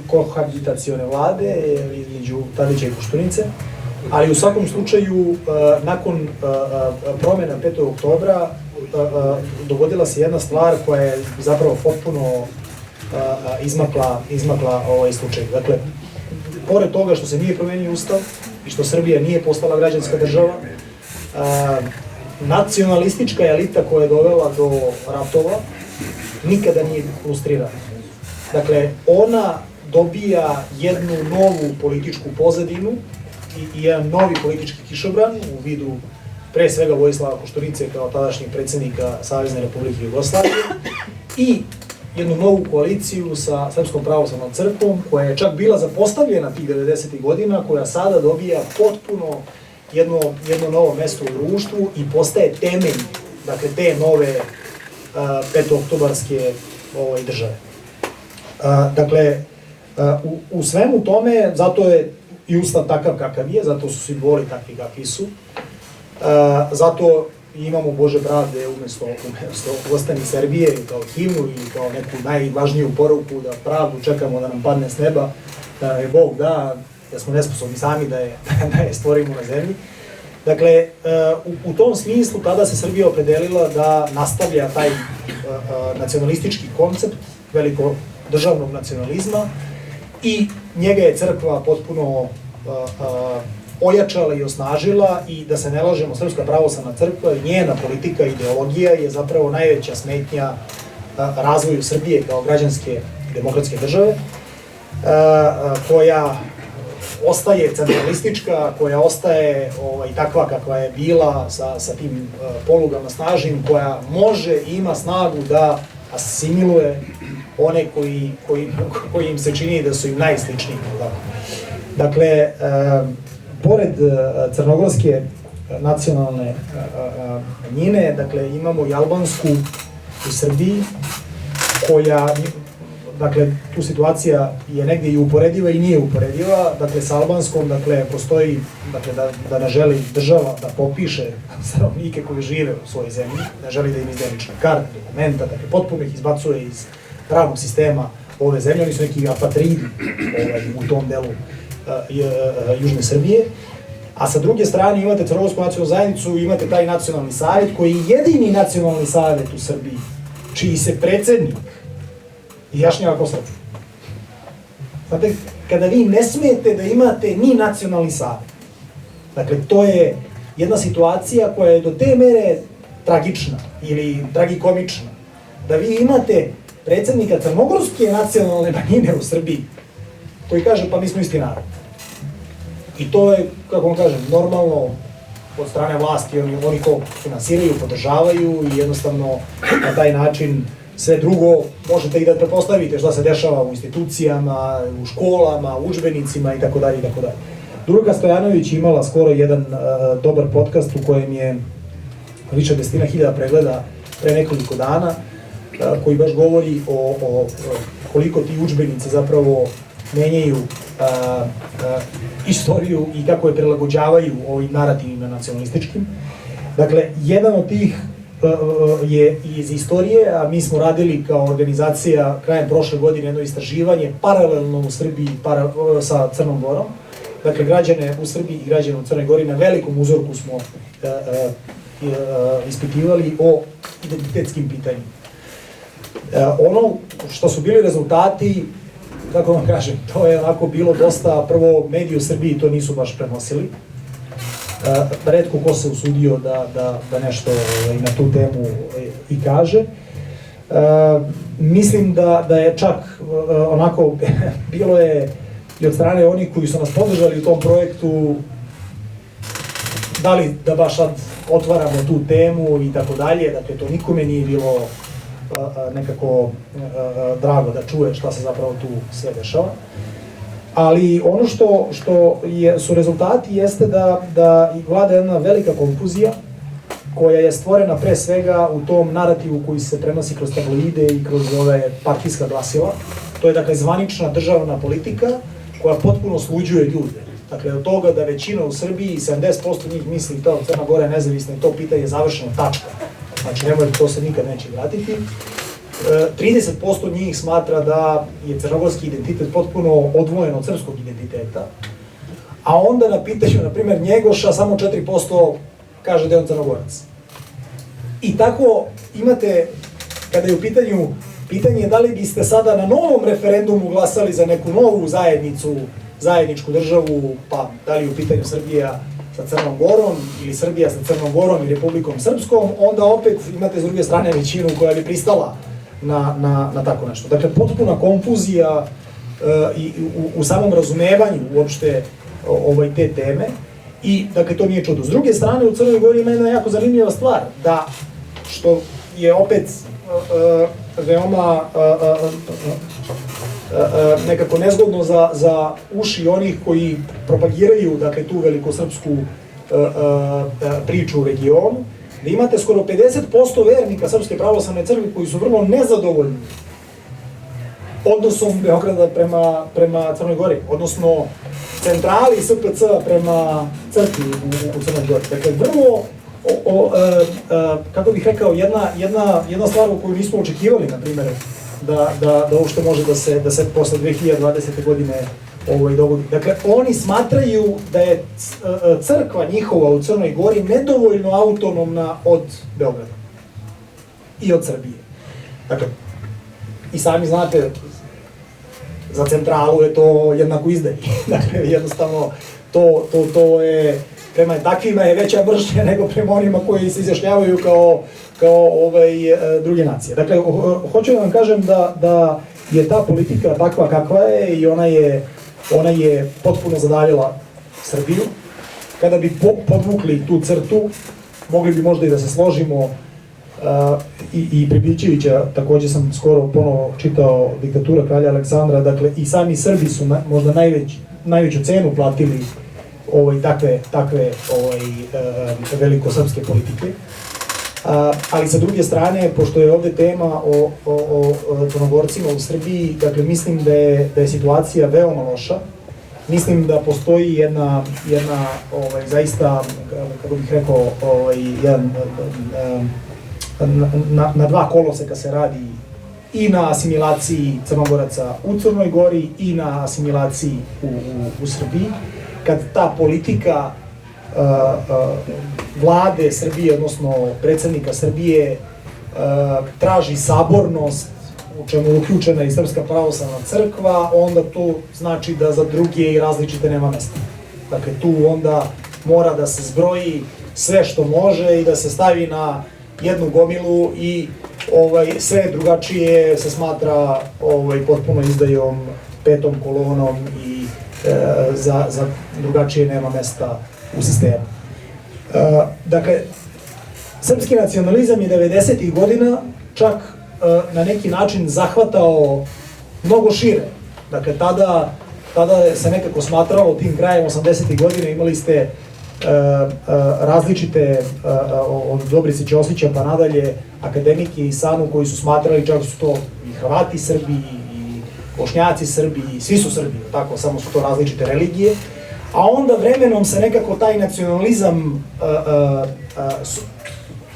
kohabitacione vlade između Tadića i Koštunice, ali u svakom slučaju, nakon promjena 5. oktobra, dogodila se jedna stvar koja je zapravo potpuno izmakla ovaj slučaj. Dakle, pored toga što se nije promenio ustav i što Srbija nije postala građanska država, nacionalistička elita koja je dovela do ratova nikada nije frustrirana. Dakle, ona dobija jednu novu političku pozadinu i jedan novi politički kišobran u vidu pre svega Vojislava Koštunice kao tadašnjeg predsjednika Savezne Republike Jugoslavije i jednu novu koaliciju sa Srpskom pravoslavnom crkvom, koja je čak bila zapostavljena tih 90. godina, koja sada dobija potpuno jedno novo mesto u društvu i postaje temelj, dakle, te nove petooktobarske države. Dakle, u svemu tome, zato je i ustav takav kakav je, zato su simboli takvi kakvi su, zato imamo Bože pravde umjesto Ostani Srbije kao himnu ili kao neku najvažniju poruku da pravdu čekamo da nam padne s neba, da je Bog da smo nesposobni sami da je stvorimo na zemlji. Dakle, u tom smislu tada se Srbija opredelila da nastavlja taj nacionalistički koncept veliko državnog nacionalizma i njega je crkva potpuno ojačala i osnažila i da se ne lažemo, Srpska pravoslavna crkva i njena politika i ideologija je zapravo najveća smetnja razvoju Srbije kao građanske demokratske države, koja ostaje centralistička, koja ostaje takva kakva je bila sa tim polugama snažnim, koja može i ima snagu da asimiluje one koji im se čini da su im najsličniji. Dakle, pored crnogorske nacionalne manjine, dakle, imamo i albansku u Srbiji, koja, dakle, tu situacija je negdje i uporediva i nije uporediva, dakle, sa albanskom, dakle, postoji, dakle, da ne želi država da popiše stanovnike koji žive u svojoj zemlji, ne želi da im izdaje lične karte, dokumenta, dakle, potpuno ih izbacuje iz pravnog sistema ove zemlje, oni su neki apatridi u tom delu Južne Srbije, a sa druge strane imate Crnogorsku nacionalnu zajednicu, imate taj nacionalni savjet koji je jedini nacionalni savjet u Srbiji, čiji se predsjednik izjašnjava kao Srbi. Znate, kada vi ne smijete da imate ni nacionalni savjet, dakle, to je jedna situacija koja je do te mere tragična ili tragikomična, da vi imate predsjednika crnogorske nacionalne manjine u Srbiji, koji kaže, pa mi smo isti narod. I to je, kako vam kažem, normalno od strane vlasti, oni ko finansiraju, podržavaju i jednostavno na taj način sve drugo možete i da prepostavite šta se dešava u institucijama, u školama, u udžbenicima i tako dalje i tako dalje. Dubravka Stojanović imala skoro jedan dobar podcast u kojem je više desetina hiljada pregleda pre nekoliko dana, koji baš govori o koliko ti udžbenici zapravo menjaju istoriju i kako je prilagođavaju ovim narativima nacionalističkim. Dakle, jedan od tih je iz istorije, a mi smo radili kao organizacija krajem prošle godine jedno istraživanje paralelno u Srbiji sa Crnom Gorom. Dakle, građane u Srbiji i građane u Crnoj Gori na velikom uzorku smo ispitivali o identitetskim pitanjima. Ono što su bili rezultati, kako vam kažem, to je onako bilo dosta, prvo mediji u Srbiji to nisu baš prenosili. Retko ko se usudio da nešto na tu temu i kaže. Mislim da je čak onako, bilo je i od strane onih koji su nas podržali u tom projektu, da li da baš sad otvaramo tu temu i tako dalje, dakle to nikome nije bilo nekako drago da čuje šta se zapravo tu sve dešava. Ali ono što su rezultati jeste da vlada jedna velika konfuzija koja je stvorena pre svega u tom narativu koji se prenosi kroz tabloide i kroz ove partijska glasila. To je dakle zvanična državna politika koja potpuno sluđuje ljude. Dakle, od toga da većina u Srbiji, 70% njih misli da Crna Gora je nezavisna i to pitanje je završeno, tačka. Znači, nemojte, to se nikad neće vratiti. 30% njih smatra da je crnogorski identitet potpuno odvojen od srpskog identiteta, a onda na pitanju, na primjer, Njegoša, samo 4% kaže da je on Crnogorac. I tako imate, kada je u pitanju pitanje da li biste sada na novom referendumu glasali za neku novu zajednicu, zajedničku državu, pa da li je u pitanju Srbija sa Crnom Gorom ili Srbija sa Crnom Gorom i Republikom Srpskom, onda opet imate s druge strane većinu koja bi pristala na tako nešto. Dakle, potpuna konfuzija i u samom razumevanju uopšte te teme i dakle to nije čudo. S druge strane, u Crnoj Gori ima jedna jako zanimljiva stvar, da što je opet veoma nekako nezgodno za uši onih koji propagiraju dakle tu velikosrpsku priču u regionu, da imate skoro 50% vernika Srpske pravoslavne crkve koji su vrlo nezadovoljni odnosom Beograda prema Crnoj Gori, odnosno centrali SPC prema crkvi u Crnoj Gori. Dakle, vrlo, kako bih rekao, jedna stvar u koju nismo očekivali, na primjer, da uopšte može da se posle 2020. godine dogodi. Dakle, oni smatraju da je crkva njihova u Crnoj Gori nedovoljno autonomna od Beograda i od Srbije. Dakle, i sami znate, za centralu je to jednako izdaji. Dakle, jednostavno, to je, prema takvima je veća mržnja nego prema onima koji se izjašnjavaju kao druge nacije. Dakle, hoću da vam kažem da je ta politika takva kakva je i ona je potpuno zadaljila Srbiju. Kada bi podvukli tu crtu, mogli bi možda i da se složimo, i Pribićevića, takođe sam skoro ponovo čitao Diktatura kralja Aleksandra, dakle i sami Srbi su možda najveću cenu platili takve velikosrpske politike. Ali sa druge strane, pošto je ovde tema o Crnogorcima u Srbiji, dakle mislim da je situacija veoma loša. Mislim da postoji jedna zaista, kako bih rekao, na dva koloseka se radi i na asimilaciji Crnogoraca u Crnoj Gori i na asimilaciji u Srbiji. Kad ta politika vlade Srbije, odnosno predsednika Srbije, traži sabornost, u čemu je uključena i Srpska pravoslavna crkva, onda to znači da za druge i različite nema mesta. Dakle, tu onda mora da se zbroji sve što može i da se stavi na jednu gomilu i sve drugačije se smatra potpuno izdajom, petom kolonom i za drugačije nema mesta u sistemu. Dakle, srpski nacionalizam je 90-ih godina čak na neki način zahvatao mnogo šire. Dakle, tada se nekako smatralo tim krajem 80-ih godina, imali ste različite, od Dobrice Ćosića pa nadalje, akademike i Sanu koji su smatrali, čak su to i Hrvati Srbi i Bošnjaci Srbi, i svi su Srbi, tako, samo su to različite religije. A onda vremenom se nekako taj nacionalizam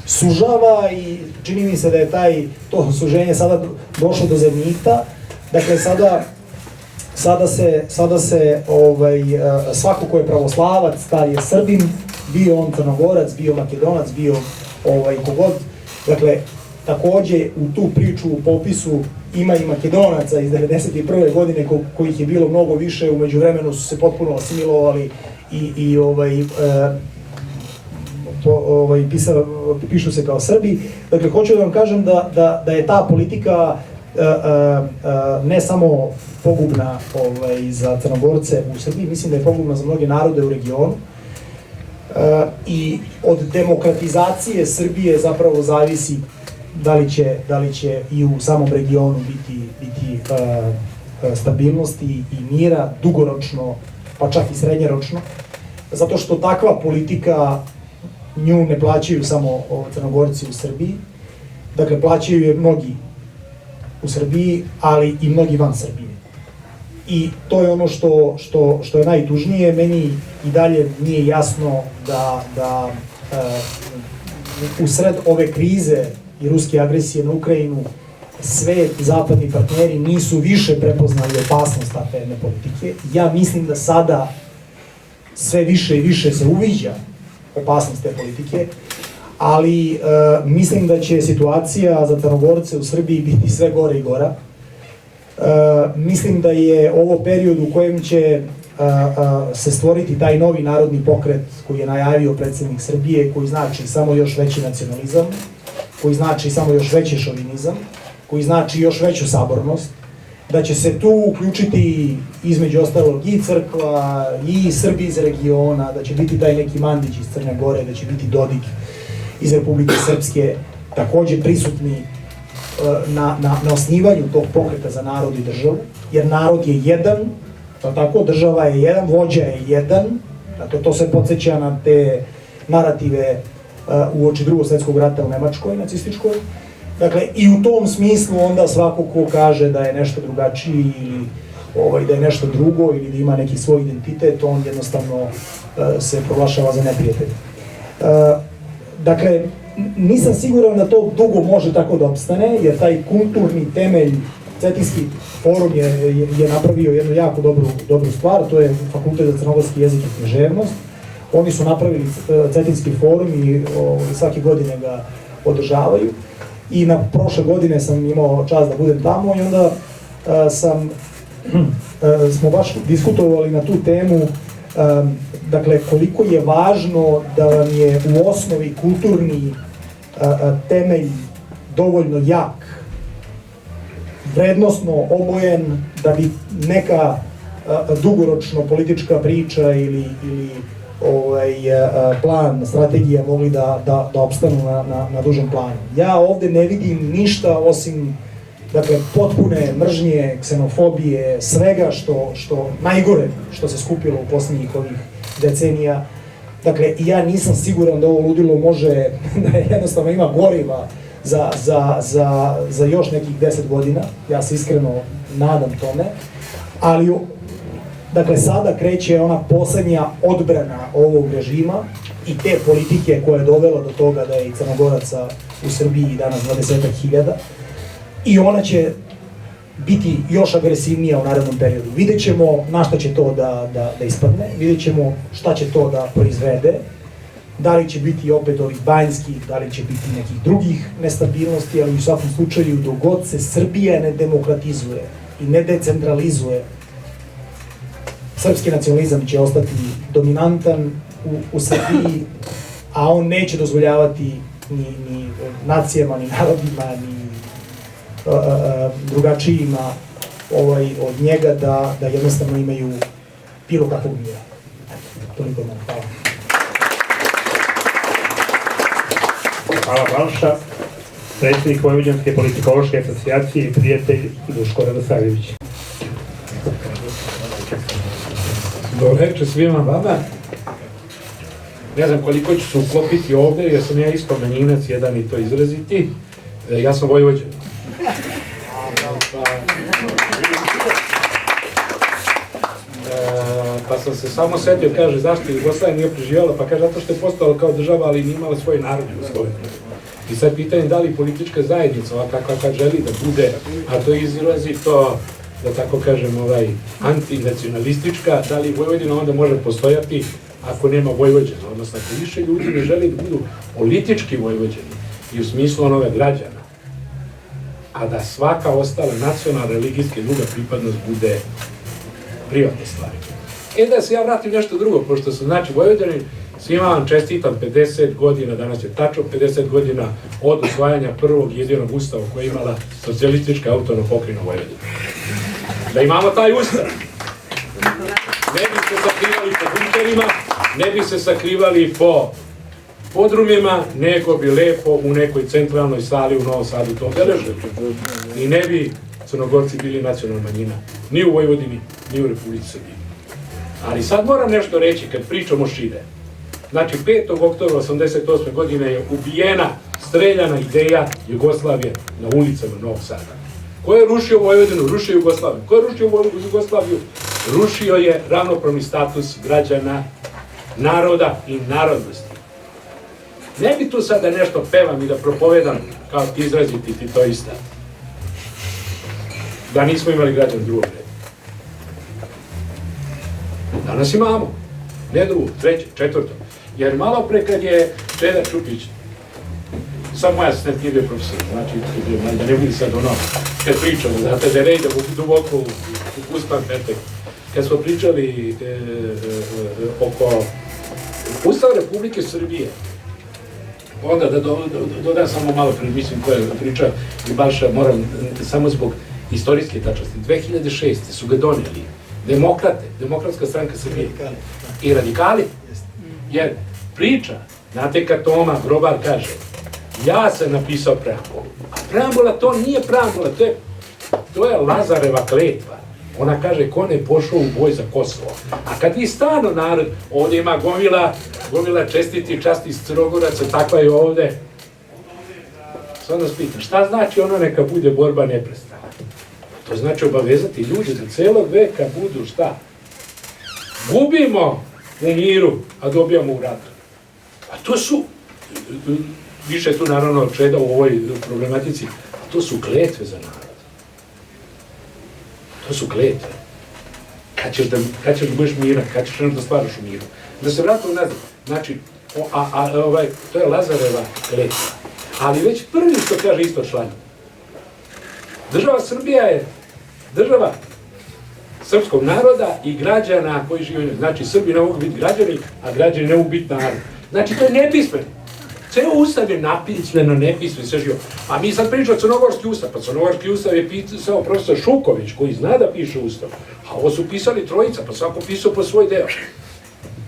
sužava i čini mi se da je to suženje sada došlo do zenita. Dakle, sada se svako ko je pravoslavac, taj je Srbin, bio on Crnogorac, bio Makedonac, bio kogod. Dakle, takođe u tu priču u popisu ima i Makedonaca iz 1991. godine kojih je bilo mnogo više, umeđu vremenu su se potpuno asimilovali i pišu se kao Srbi. Dakle, hoću da vam kažem da je ta politika ne samo pogubna za Crnogorce u Srbiji, mislim da je pogubna za mnoge narode u regionu i od demokratizacije Srbije zapravo zavisi da li će i u samom regionu biti stabilnosti i mira dugoročno, pa čak i srednjeročno, zato što takva politika nju ne plaćaju samo Crnogorci u Srbiji, dakle plaćaju je mnogi u Srbiji, ali i mnogi van Srbije. I to je ono što je najtužnije. Meni i dalje nije jasno da usred ove krize i ruske agresije na Ukrajinu svet i zapadni partneri nisu više prepoznali opasnost takve jedne politike. Ja mislim da sada sve više i više se uviđa opasnost te politike, ali mislim da će situacija za Crnogorce u Srbiji biti sve gore i gora. Mislim da je ovo period u kojem će se stvoriti taj novi narodni pokret koji je najavio predsednik Srbije, koji znači samo još veći nacionalizam, koji znači samo još veći šovinizam, koji znači još veću sabornost, da će se tu uključiti između ostalog i crkva i Srbi iz regiona, da će biti taj neki Mandić iz Crne Gore, da će biti Dodik iz Republike Srpske, takođe prisutni na osnivanju tog pokreta za narod i državu, jer narod je jedan, tako, država je jedan, vođa je jedan, dakle to se podsjeća na te narative uoči Drugog svetskog rata u Nemačkoj, nacističkoj. Dakle, i u tom smislu onda svako ko kaže da je nešto drugačiji ili da je nešto drugo ili da ima neki svoj identitet, on jednostavno se proglašava za neprijatelja. Dakle, nisam siguran da to dugo može tako da opstane, jer taj kulturni temelj, Cetinski forum je napravio jednu jako dobru stvar, to je Fakultet za crnogorski jezik i književnost. Oni su napravili Cetinski forum i svake godine ga održavaju. I na prošle godine sam imao čast da budem tamo i onda smo baš diskutovali na tu temu dakle, koliko je važno da vam je u osnovi kulturni temelj dovoljno jak, vrednosno obojen, da bi neka dugoročno politička priča ili plan, strategija mogli da opstanu na dužem planu. Ja ovde ne vidim ništa osim, dakle, potpune mržnje, ksenofobije, svega što najgore što se skupilo u posljednjih ovih decenija. Dakle, ja nisam siguran da ovo ludilo može, da jednostavno ima goriva za još nekih 10 godina. Ja se iskreno nadam tome. Ali, dakle, sada kreće ona poslednja odbrana ovog režima i te politike koja je dovela do toga da je i Crnogoraca u Srbiji danas 20.000. I ona će biti još agresivnija u narednom periodu. Vidjet ćemo na šta će to da ispadne, vidjet ćemo šta će to da proizvede, da li će biti opet ovih banjskih, da li će biti nekih drugih nestabilnosti, ali u svakom slučaju dok god se Srbija ne demokratizuje i ne decentralizuje, srpski nacionalizam će ostati dominantan u Srbiji, a on neće dozvoljavati ni nacijama, ni narodima, ni drugačijima od njega da jednostavno imaju bilo kakvog mira. Toliko od mene. Hvala. Hvala Balša, predsjednik Vojvođanske politikološke asocijacije i prijatelj Duško Radosavljević. Dobro večer svima vama. Ne znam koliko ću se uklopiti ovde, jer sam ja isto manjinac, jedan i to izraziti. Ja sam Vojvođan. Pa sam se samo setio, kaže, zašto Jugoslavija nije preživjela, pa kaže, zato što je postala kao država, ali nije imala svoje narode u Sloveniji. I sad pitanje da li politička zajednica, ovakva kakva želi da bude, a to izrazi to, da tako kažem, antinacionalistička, da li Vojvodina onda može postojati ako nema Vojvođana, odnosno ako više ljudi ne želi da budu politički Vojvođani i u smislu onoga građana, a da svaka ostala nacionalna, religijska i druga pripadnost bude privatne stvari. Da se ja vratim nešto drugo, pošto sam znači Vojvođanin, svima vam čestitam 50 godina, danas je tačno 50 godina od usvajanja prvog jedinog ustava koje je imala socijalistička autonomna pokrajina Vojvodina. Da imamo taj ustav, ne bi se sakrivali po bunkerima, ne bi se sakrivali po podrumima, nego bi lepo u nekoj centralnoj sali u Novom Sadu to obeležili. I ne bi Crnogorci bili nacionalna manjina, ni u Vojvodini, ni u Republici Srbiji. Ali sad moram nešto reći kad pričamo šire. Znači, 5. oktobra 1988. godine je ubijena, streljana ideja Jugoslavije na ulicama Novog Sada. Ko je rušio Vojvodinu? Rušio Jugoslaviju. Ko je rušio Jugoslaviju? Rušio je ravnopravni status građana, naroda i narodnosti. Ne bi tu sad da nešto pevam i da propovedam kao izraziti titoista. Da nismo imali građana drugog reda. Danas imamo. Ne drugo, treće, četvrto. Jer malo pre kad je Čeda Čupić, sam moj asistent nije bio profesor, znači da ne budi sad ono, kad pričamo, znate da ne idemo duboko u ustan petek, kad smo pričali oko Ustava Republike Srbije, onda da dodam samo malo pre, mislim koja je priča i Balša, moram samo zbog istorijske tačnosti, 2006. su ga donijeli demokrate, Demokratska stranka Srbije i radikali, jer priča, znate kad Toma Grobar kaže, ja sam napisao preambulu, a preambula to nije preambula, to je Lazareva kletva. Ona kaže, ko ne pošao u boj za Kosovo. A kad vi stvarno narod, ovdje ima gomila čestiti časti iz Crnogoraca, takva je ovdje. Sad nas pitam, šta znači ono neka bude borba neprestana? To znači obavezati ljudi da celog veka budu šta? Gubimo u miru, a dobijamo u ratu. A to su, više tu naravno Čeda u ovoj problematici, a to su kletve za narod. To su kletve. Kad ćeš da budeš miran, kad ćeš da stvaraš u miru. Da se vratimo nazad, znači, to je Lazareva kletva. Ali već prvi što kaže isto član. Država Srbija je država srpskog naroda i građana koji žive. Znači, Srbi ne mogu biti građani, a građani ne mogu biti narod. Znači, to je nepismeno. Ceo ustav je napismeno, nepismeno, sve živo. A mi sad pričamo crnogorski ustav, pa crnogorski ustav je pisao profesor Šuković, koji zna da piše ustav. A ovo su pisali trojica, pa svako pisao po svoj deo.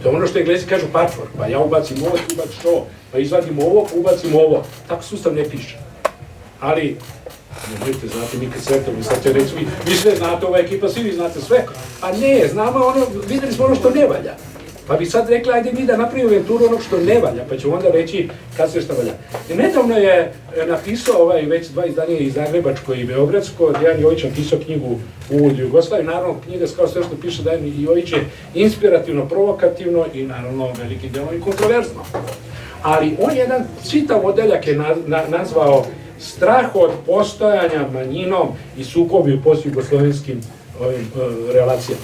To je ono što Englezi kažu patchwork, pa ja ubacim ovo, ti ubaciš to, pa izvadim ovo, pa ubacim ovo. Tako sustav ne piše. Ali, nemojte, znate, mi kad sretamo, sad će reći, vi sve znate, ova ekipa, svi vi znate sve. A ne, znamo ono, videli smo ono što ne valja. Pa bi sad rekli, ajde mi da napravimo inventuru onog što ne valja, pa ćemo onda reći kad se šta valja. I nedavno je napisao već 2 izdanje i zagrebačko i beogradsko, Dejan Jojić napisao knjigu u Jugoslaviji, naravno knjiga kao sve što piše Dejan Jojić je inspirativno, provokativno i naravno veliki delo i kontroverzno. Ali on jedan čitav odeljak je nazvao strah od postojanja manjinom i sukobi u postjugoslovenskim relacijama.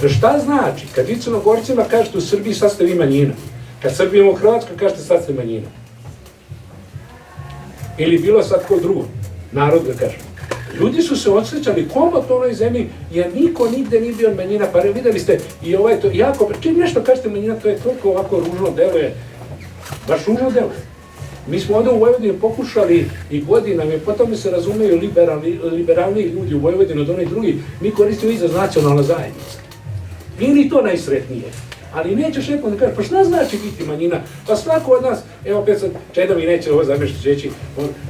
Šta znači? Kad vi Crnogorcima kažete u Srbiji sad ste vi manjina, kad Srbi imamo u Hrvatskoj kažete sad ste manjina. Ili bilo sad ko drugo, narod da kažem. Ljudi su se osjećali komotno u onoj zemlji jer niko nigde nije bio manjina, pa videli ste i to jako, čim nešto kažete manjina, to je toliko ovako ružno deluje, baš ružno deluje. Mi smo ovdje u Vojvodini pokušali i godinama, i potom se razumeju liberalniji ljudi u Vojvodini od onih drugih, mi koristimo izraz nacionalna zajednica. Nije ni to najsretnije, ali nećeš nekom da kažeš, pa šta znači biti manjina? Pa svako od nas, evo opet sad, Čeda mi neće ovo zamještiti reći,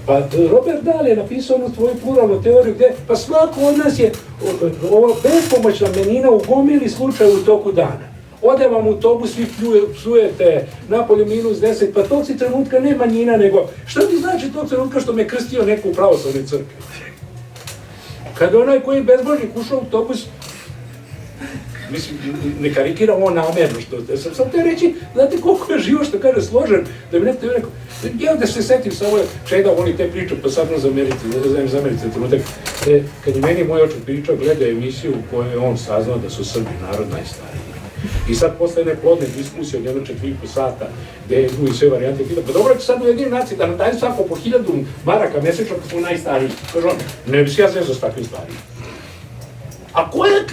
pa Robert Dahl je napisao onu tvoju pluralnu teoriju gdje, pa svako od nas je ova bespomoćna manjina u gomili slučaju u toku dana. Ode vam u autobus, vi psujete napolju -10, pa tog si trenutka ne manjina, nego šta ti znači tog trenutka što me krstio neko u pravoslavnoj crkvi? Kada onaj koji je bezbožnik ušao u autobus, mislim, ne karikiram ovo namerno, što sam te reći, znate koliko je živo što kaže složen, da bi nekto rekao, ja da se setim sa ovo, Čeda voli te priče, pa sad zamerite trenutak, kad je meni moj očut pričao, gleda emisiju u kojoj je on saznao da su Srbi narod najstariji. I sad posle jedne plodne diskusije od 1-4,5 sata, gde je i sve varijante pita, pa dobro će sad u Jedinoj naciji da nam daju svako po 1000 maraka mesečno kad smo najstariji. Kaže on, ne bi se ja zezao s takvim starijim. A ko je,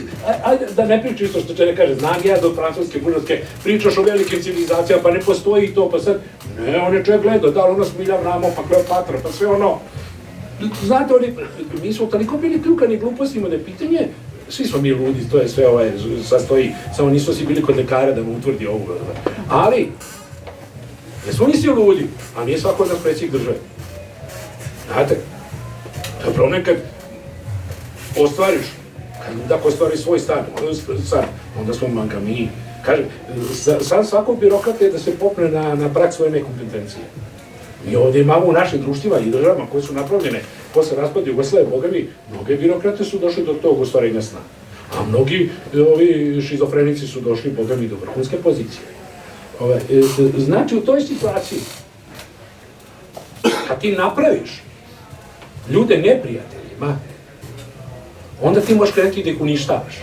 ajde da ne priča isto što će ne kaže, znam ja do francuske, bugarske, pričaš o velikim civilizacijama, pa ne postoji to, pa sad, ne, on je čovjek gledao, da li ono Smilja Vramo, pa Kleopatra, pa sve ono. Znate, mi smo toliko bili kljukani glupostima da je pitanje, svi smo mi ludi, to je sve sastoji, samo nismo svi bili kod lekara da mu utvrdi ovu. Ali, jesmo mi svi ludi, a nije svako od nas predsjednik države. Znate, to je problem kad ostvariš, kad ostvari svoj stan, onda smo manjka mi. Kaže, sad svakog birokrata je da se popne na prag svoje nekompetencije. Mi ovdje imamo u našim društvima i državama koje su napravljene posle raspada Jugoslavije, boga mi, mnoge birokrate su došli do tog ostvarenja sna. A mnogi ovi šizofrenici su došli, boga mi, do vrhunske pozicije. Znači, u toj situaciji, kad ti napraviš ljude neprijateljima, onda ti možeš krenuti da ih uništavaš.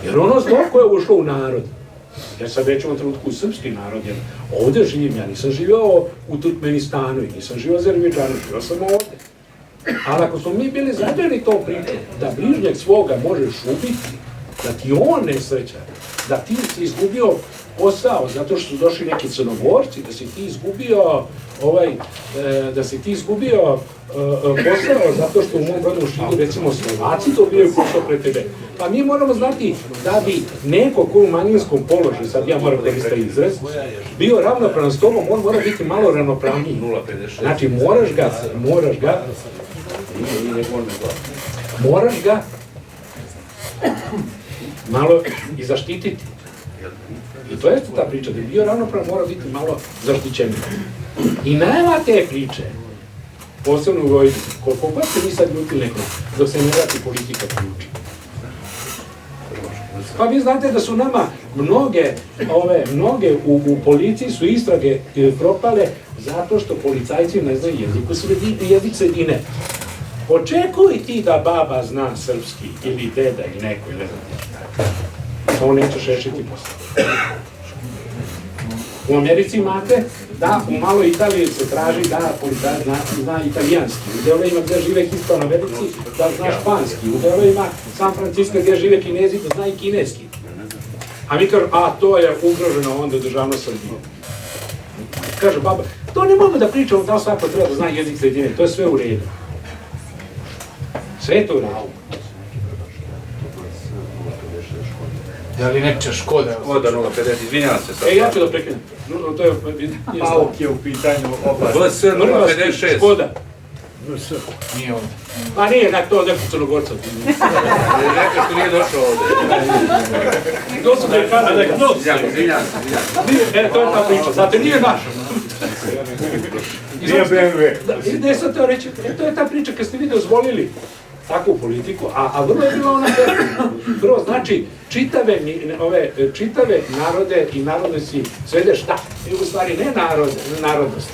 Jer ono zlo koje je ušlo u narod, ja sad već u ovom trenutku u srpski narod, jer ovdje živim, ja nisam živio u Turkmenistanu i nisam živio u Azerbejdžanu, živio sam ovdje. Ali ako smo mi bili zadjeli to priču, da bližnjeg svoga možeš ubiti, da ti on nesreća, da ti si izgubio posao zato što su došli neki Crnogorci, da si ti izgubio posao zato što u mom rodnom Šidu, recimo Slovaci dobijaju posao pre tebe. Pa mi moramo znati da bi neko ko u manjinskom položaju, sad ja moram koristiti izraz, bio ravnopravan s tobom, on mora biti malo ravnopravniji. Znači moraš ga malo i zaštititi. I to jeste ta priča, da bi bio ravnopravan mora biti malo zaštićeniji. I najava te priče, posebno u Vojvodini, koliko god se mi sad ljutili nekom, dok se ne vrati politika ključi. Pa vi znate da su nama mnoge u policiji su istrage propale zato što policajci ne znaju jezik sredine. Očekuj ti da baba zna srpski ili deda ili neko ili ne znam. Samo nećeš rešiti posao. U Americi imate da u maloj Italiji se traži da policajac zna italijanski, u delovima gdje žive Hispanoamerici da zna španski, u delovima San Francisco gdje žive Kinezi da zna i kineski. A mi kažemo, a to je ugroženo onda državnost Srbije. Kaže baba, to ne mogu da pričamo da li svako treba da zna jezik sredine, to je sve u redu. Sve je to u redu. Je li nečija Škoda? Škoda 050, izvinjavam se sad. Ja ću da prekinem. To je... Pauk je u pitanju VS 056. Škoda. Nije ovdje. Pa nije, to neko Crnogorca. Rekao što nije došao ovdje. To su da je kada, Izvinjavam se. to je ta priča, znate, nije naš. Nije BMW. Ne sam teo reći, to je ta priča kad ste vi dozvolili takvu politiku, a vrlo je bila ona perfidna. Prvo, znači, čitave narode i narodnosti svede šta? U stvari, ne narodnosti.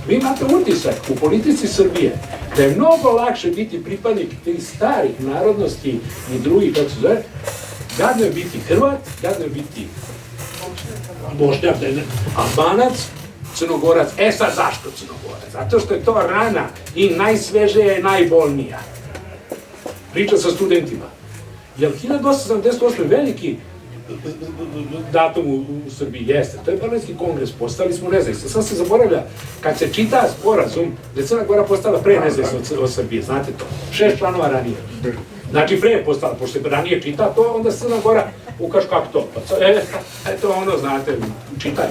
Vi imate utisak u politici Srbije da je mnogo lakše biti pripadnik tih starih narodnosti i drugih, kako se zove, gadno je biti Hrvat, gadno je biti Bošnjak, Albanac, Crnogorac. E sad zašto Crnogorac? Zato što je to rana i najsvežija i najbolnija. Priča sa studentima. Jer 1878. veliki datum u Srbiji jeste, to je Berlinski kongres, postali smo nezavisni. Sad se zaboravlja, kad se čita sporazum, da je Crna Gora postala pre nezavisna od Srbije, znate to, 6 članova ranije. Znači pre je postala, pošto se ranije čita to, onda Crna Gora ukaž kako to, eto ono, znate, čitaju.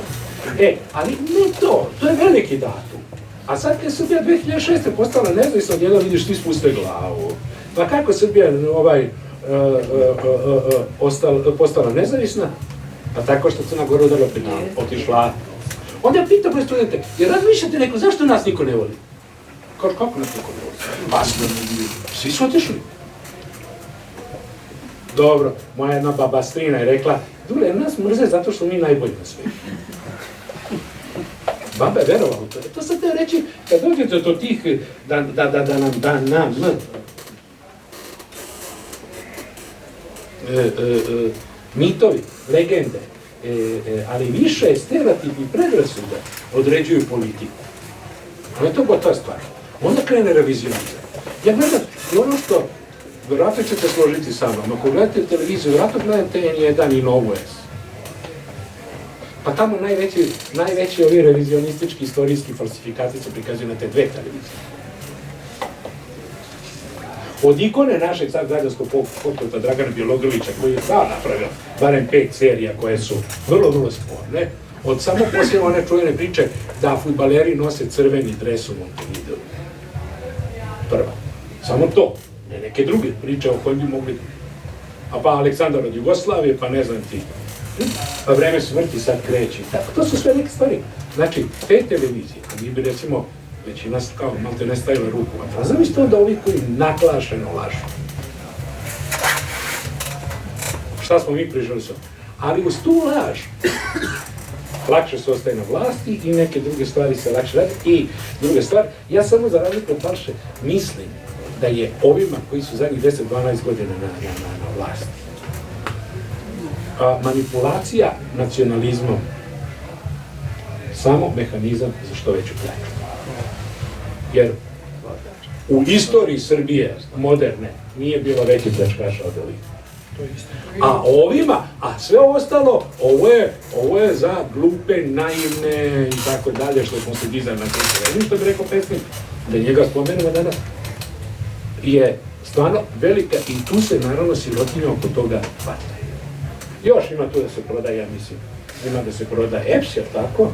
Ali ne to, to je veliki datum. A sad kad je Srbija 2006. postala nezavisna, odjednom vidiš svi spuste glavu. Pa kako je Srbija postala nezavisna? Pa tako što Crna Gora udarila penal, otišla. Onda ja pitam moje studente, jer razmišljate neko, zašto nas niko ne voli? Kako nas niko ne voli? Pa svi su otišli. Dobro, moja jedna baba strina je rekla, Dule, nas mrze zato što mi najbolji na svijetu. Baba je verovala u to. To sad te reći, kad dođete do tih, da nam, mitovi, legende, ali više stereotipi predrasude određuju politiku. Ono je to gotova stvar. Onda krene revizionizam. Ja gledam, i ono što, vjerojatno ćete složiti sa mnom, ako gledate televiziju, vjerojatno gledate N1 i Novu S. Pa tamo najveći ovi revizionistički, istorijski falsifikati se prikazuju na te dve televizije. Od ikone našeg sad građanskog pokreta Dragana Bjelogrlića, koji je sad napravio barem 5 serija koje su vrlo, vrlo sporne, od samo poslije one čujene priče da fudbaleri nose crveni dres u Montevideo. Prva. Samo to. Ne neke druge priče o kojim bi mogli... A pa Aleksandar od Jugoslavije, pa ne znam ti. Pa vreme smrti sad kreće. Tako, to su sve neke stvari. Znači, te televizije, a mi bi recimo većina kao malte ne stavila ruku. A zamislite onda ovi koji naklašeno lažu. Šta smo mi prižali sa? Ali uz tu laž lakše se ostaje na vlasti i neke druge stvari se lakše radi. I druga stvar, ja samo za razliku od Balše mislim da je ovima koji su zadnjih 10-12 godina na vlasti manipulacija nacionalizmom samo mehanizam za što veću pljačku. Jer u istoriji Srbije moderne nije bilo veći pljačkaša od ovih. A ovima, a sve ostalo, ovo je za glupe, naivne i tako dalje, što smo se dizali na sve. Što bi rekao pesnik, da njega spomenemo danas, je stvarno velika i tu se naravno sirotinja oko toga hvata. Još ima tu da se prodaje, ja mislim, ima da se prodaje EPS, jer tako,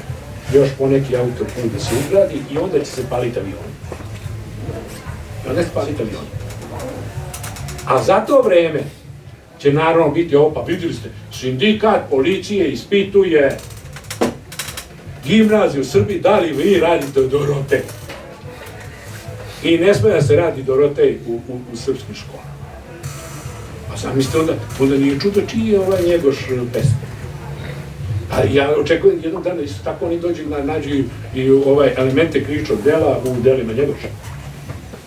još poneki autoput da se ugradi i onda će se paliti avioni. Onda se paliti avioni. A za to vreme će naravno biti ovo, pa vidjeli ste, sindikat policije ispituje gimnaziju u Srbiji, da li vi radite u Dorotej? I ne smije da se radi Dorotej u srpskim školama. A zamislite onda nije čudo čiji je ovaj Njegoš pesnik. A ja očekujem jednog dana isto tako oni dođu da nađu i elemente krivičnog dela u delima Njegoša.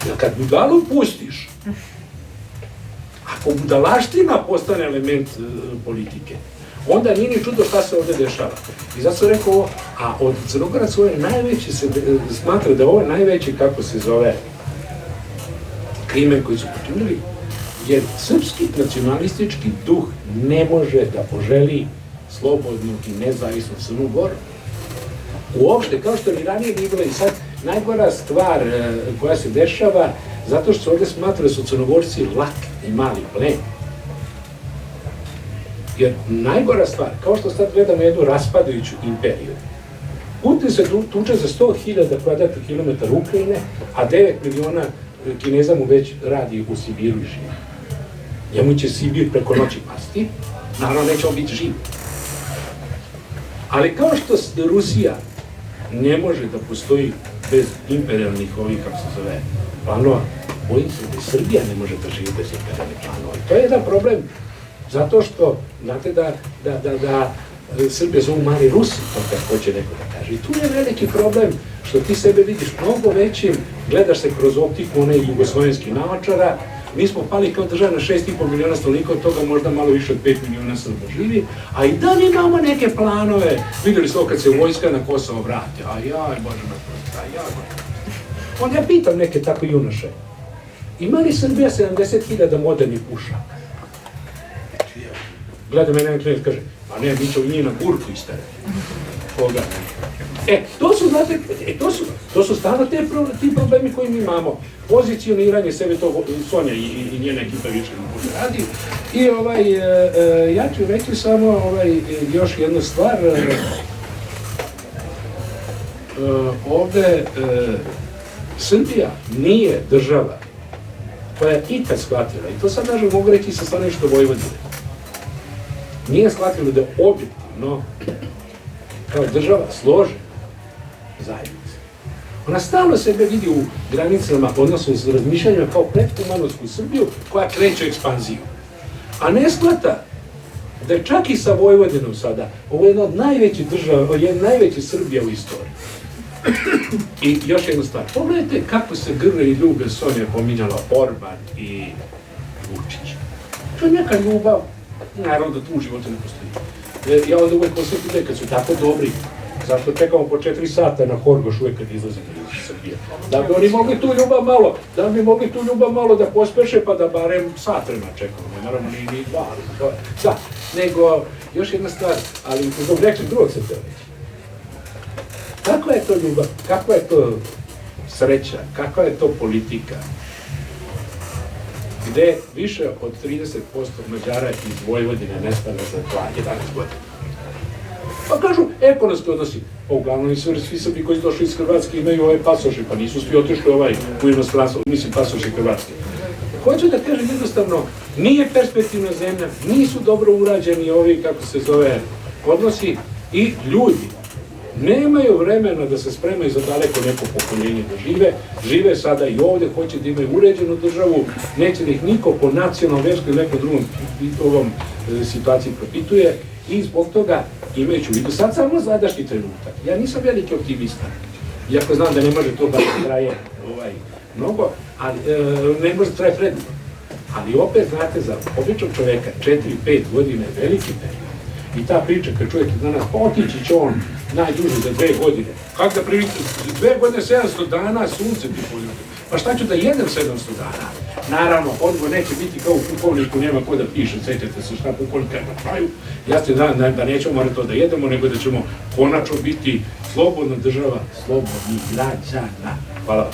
Jer kad budalu pustiš, ako budalaština postane element politike, onda nije ni čudo šta se ovdje dešava. I zato sam rekao ovo, a od Crnogoraca ovo je najveći, se smatra da ovo je najveći, kako se zove, krimen koji su počinili, jer srpski nacionalistički duh ne može da poželi slobodnu i nezavisnu Crnu Goru. Uopšte, kao što ni ranije nije bilo i sad, najgora stvar koja se dešava, zato što se ovdje smatra da su Crnogorci lak i mali plen. Jer najgora stvar, kao što sad gledamo jednu raspadajuću imperiju, Putin se tuče za 100.000 kvadratnih kilometara Ukrajine, a 9 miliona Kineza mu već radi u Sibiru i živi. Njemu će Sibir preko noći pasti, naravno neće on biti živ. Ali kao što Rusija ne može da postoji bez imperialnih ovih, kako se zove, planova, bojim se da Srbija ne može da živi bez imperialnih planova. To je jedan problem, zato što, znate da Srbija zovu mali Rusi, to kad hoće neko da kaže. I tu je veliki problem što ti sebe vidiš mnogo većim, gledaš se kroz optiku one jugoslovenskih naočara. Mi smo pali kao država na 6,5 miliona stanovnika, od toga možda malo više od 5 miliona Srba živi, a i dalje imamo neke planove. Vidjeli smo kad se vojska na Kosovo vrati, a jaj, Bože me prosti, a jaj, Bože. Onda ja pitam neke tako junaše, ima li Srbija 70.000 modernih pušaka? Gleda me jedan klient, kaže, a ne, mi ćemo njih na burku istare. Koga? To su, znate, to su stvarno ti problemi koje mi imamo. Pozicioniranje sebe, to Sonja i njena ekipa više ne može radi. I ja ću reći samo još jednu stvar. Ovde Srbija nije država koja je ikad shvatila, i to sad nažal mogu reći sa stanovišta Vojvodine, nije shvatila da je objektivno kao država složena zajednica. Ona stalno sebe vidi u granicama, odnosno s razmišljanjima kao predhumanovsku Srbiju koja kreće ekspanziju. A ne shvata da je čak i sa Vojvodinom sada, ovo je jedna od najvećih država, jedna najveća Srbija u istoriji. I još jedna stvar, pogledajte kako se grle i ljube, Sonja pominjala Orban i Vučić. To je neka ljubav, naravno da tu u životu ne postoji. Ja onda uvek posjetim da kad su tako dobri, zašto čekamo po 4 sata na Horgoš uvek kad izlazimo iz Srbije. Da bi oni mogli tu ljubav malo, da pospeše pa da barem sat vremena čekamo, naravno ni dva, ali nego još jedna stvar, ali zbog nečeg drugog se te reći. Kakva je to ljubav, kakva je to sreća, kakva je to politika, gde više od 30% Mađara iz Vojvodine nestane za 11 godina. Pa kažu, ekonomski odnosi, pa uglavnom i svi Srbi koji su došli iz Hrvatske imaju ove pasoše, pa nisu svi otišli u inostranstvo, mislim pasoše Hrvatske. Hoću da kažem jednostavno, nije perspektivna zemlja, nisu dobro urađeni ovi, kako se zove, odnosi i ljudi nemaju vremena da se spremaju za daleko neko pokoljenje da žive sada i ovdje, hoće da imaju uređenu državu, neće da ih niko po nacionalnom, verskoj ili nekom drugom ovom situaciji propituje i zbog toga imajući u vidu sad samo sadašnji trenutak. Ja nisam veliki optimista, iako znam da ne može to da traje mnogo, ali ne može da traje predugo. Ali opet, znate, za običnog čoveka 4-5 godine je veliki period. I ta priča kad čovjek je danas, pa otići će on najduže za 2 godine. Kako da prilike, 2 godine 700 dana sunce ti poljubiti. Pa šta ću da jedem 700 dana? Naravno, odgovor neće biti kao u pukovniku, nema ko da piše, sećate se šta pukovnika je na kraju. Ja se nadam da nećemo morati to da jedemo, nego da ćemo konačno biti slobodna država, slobodnih građana. Hvala vam.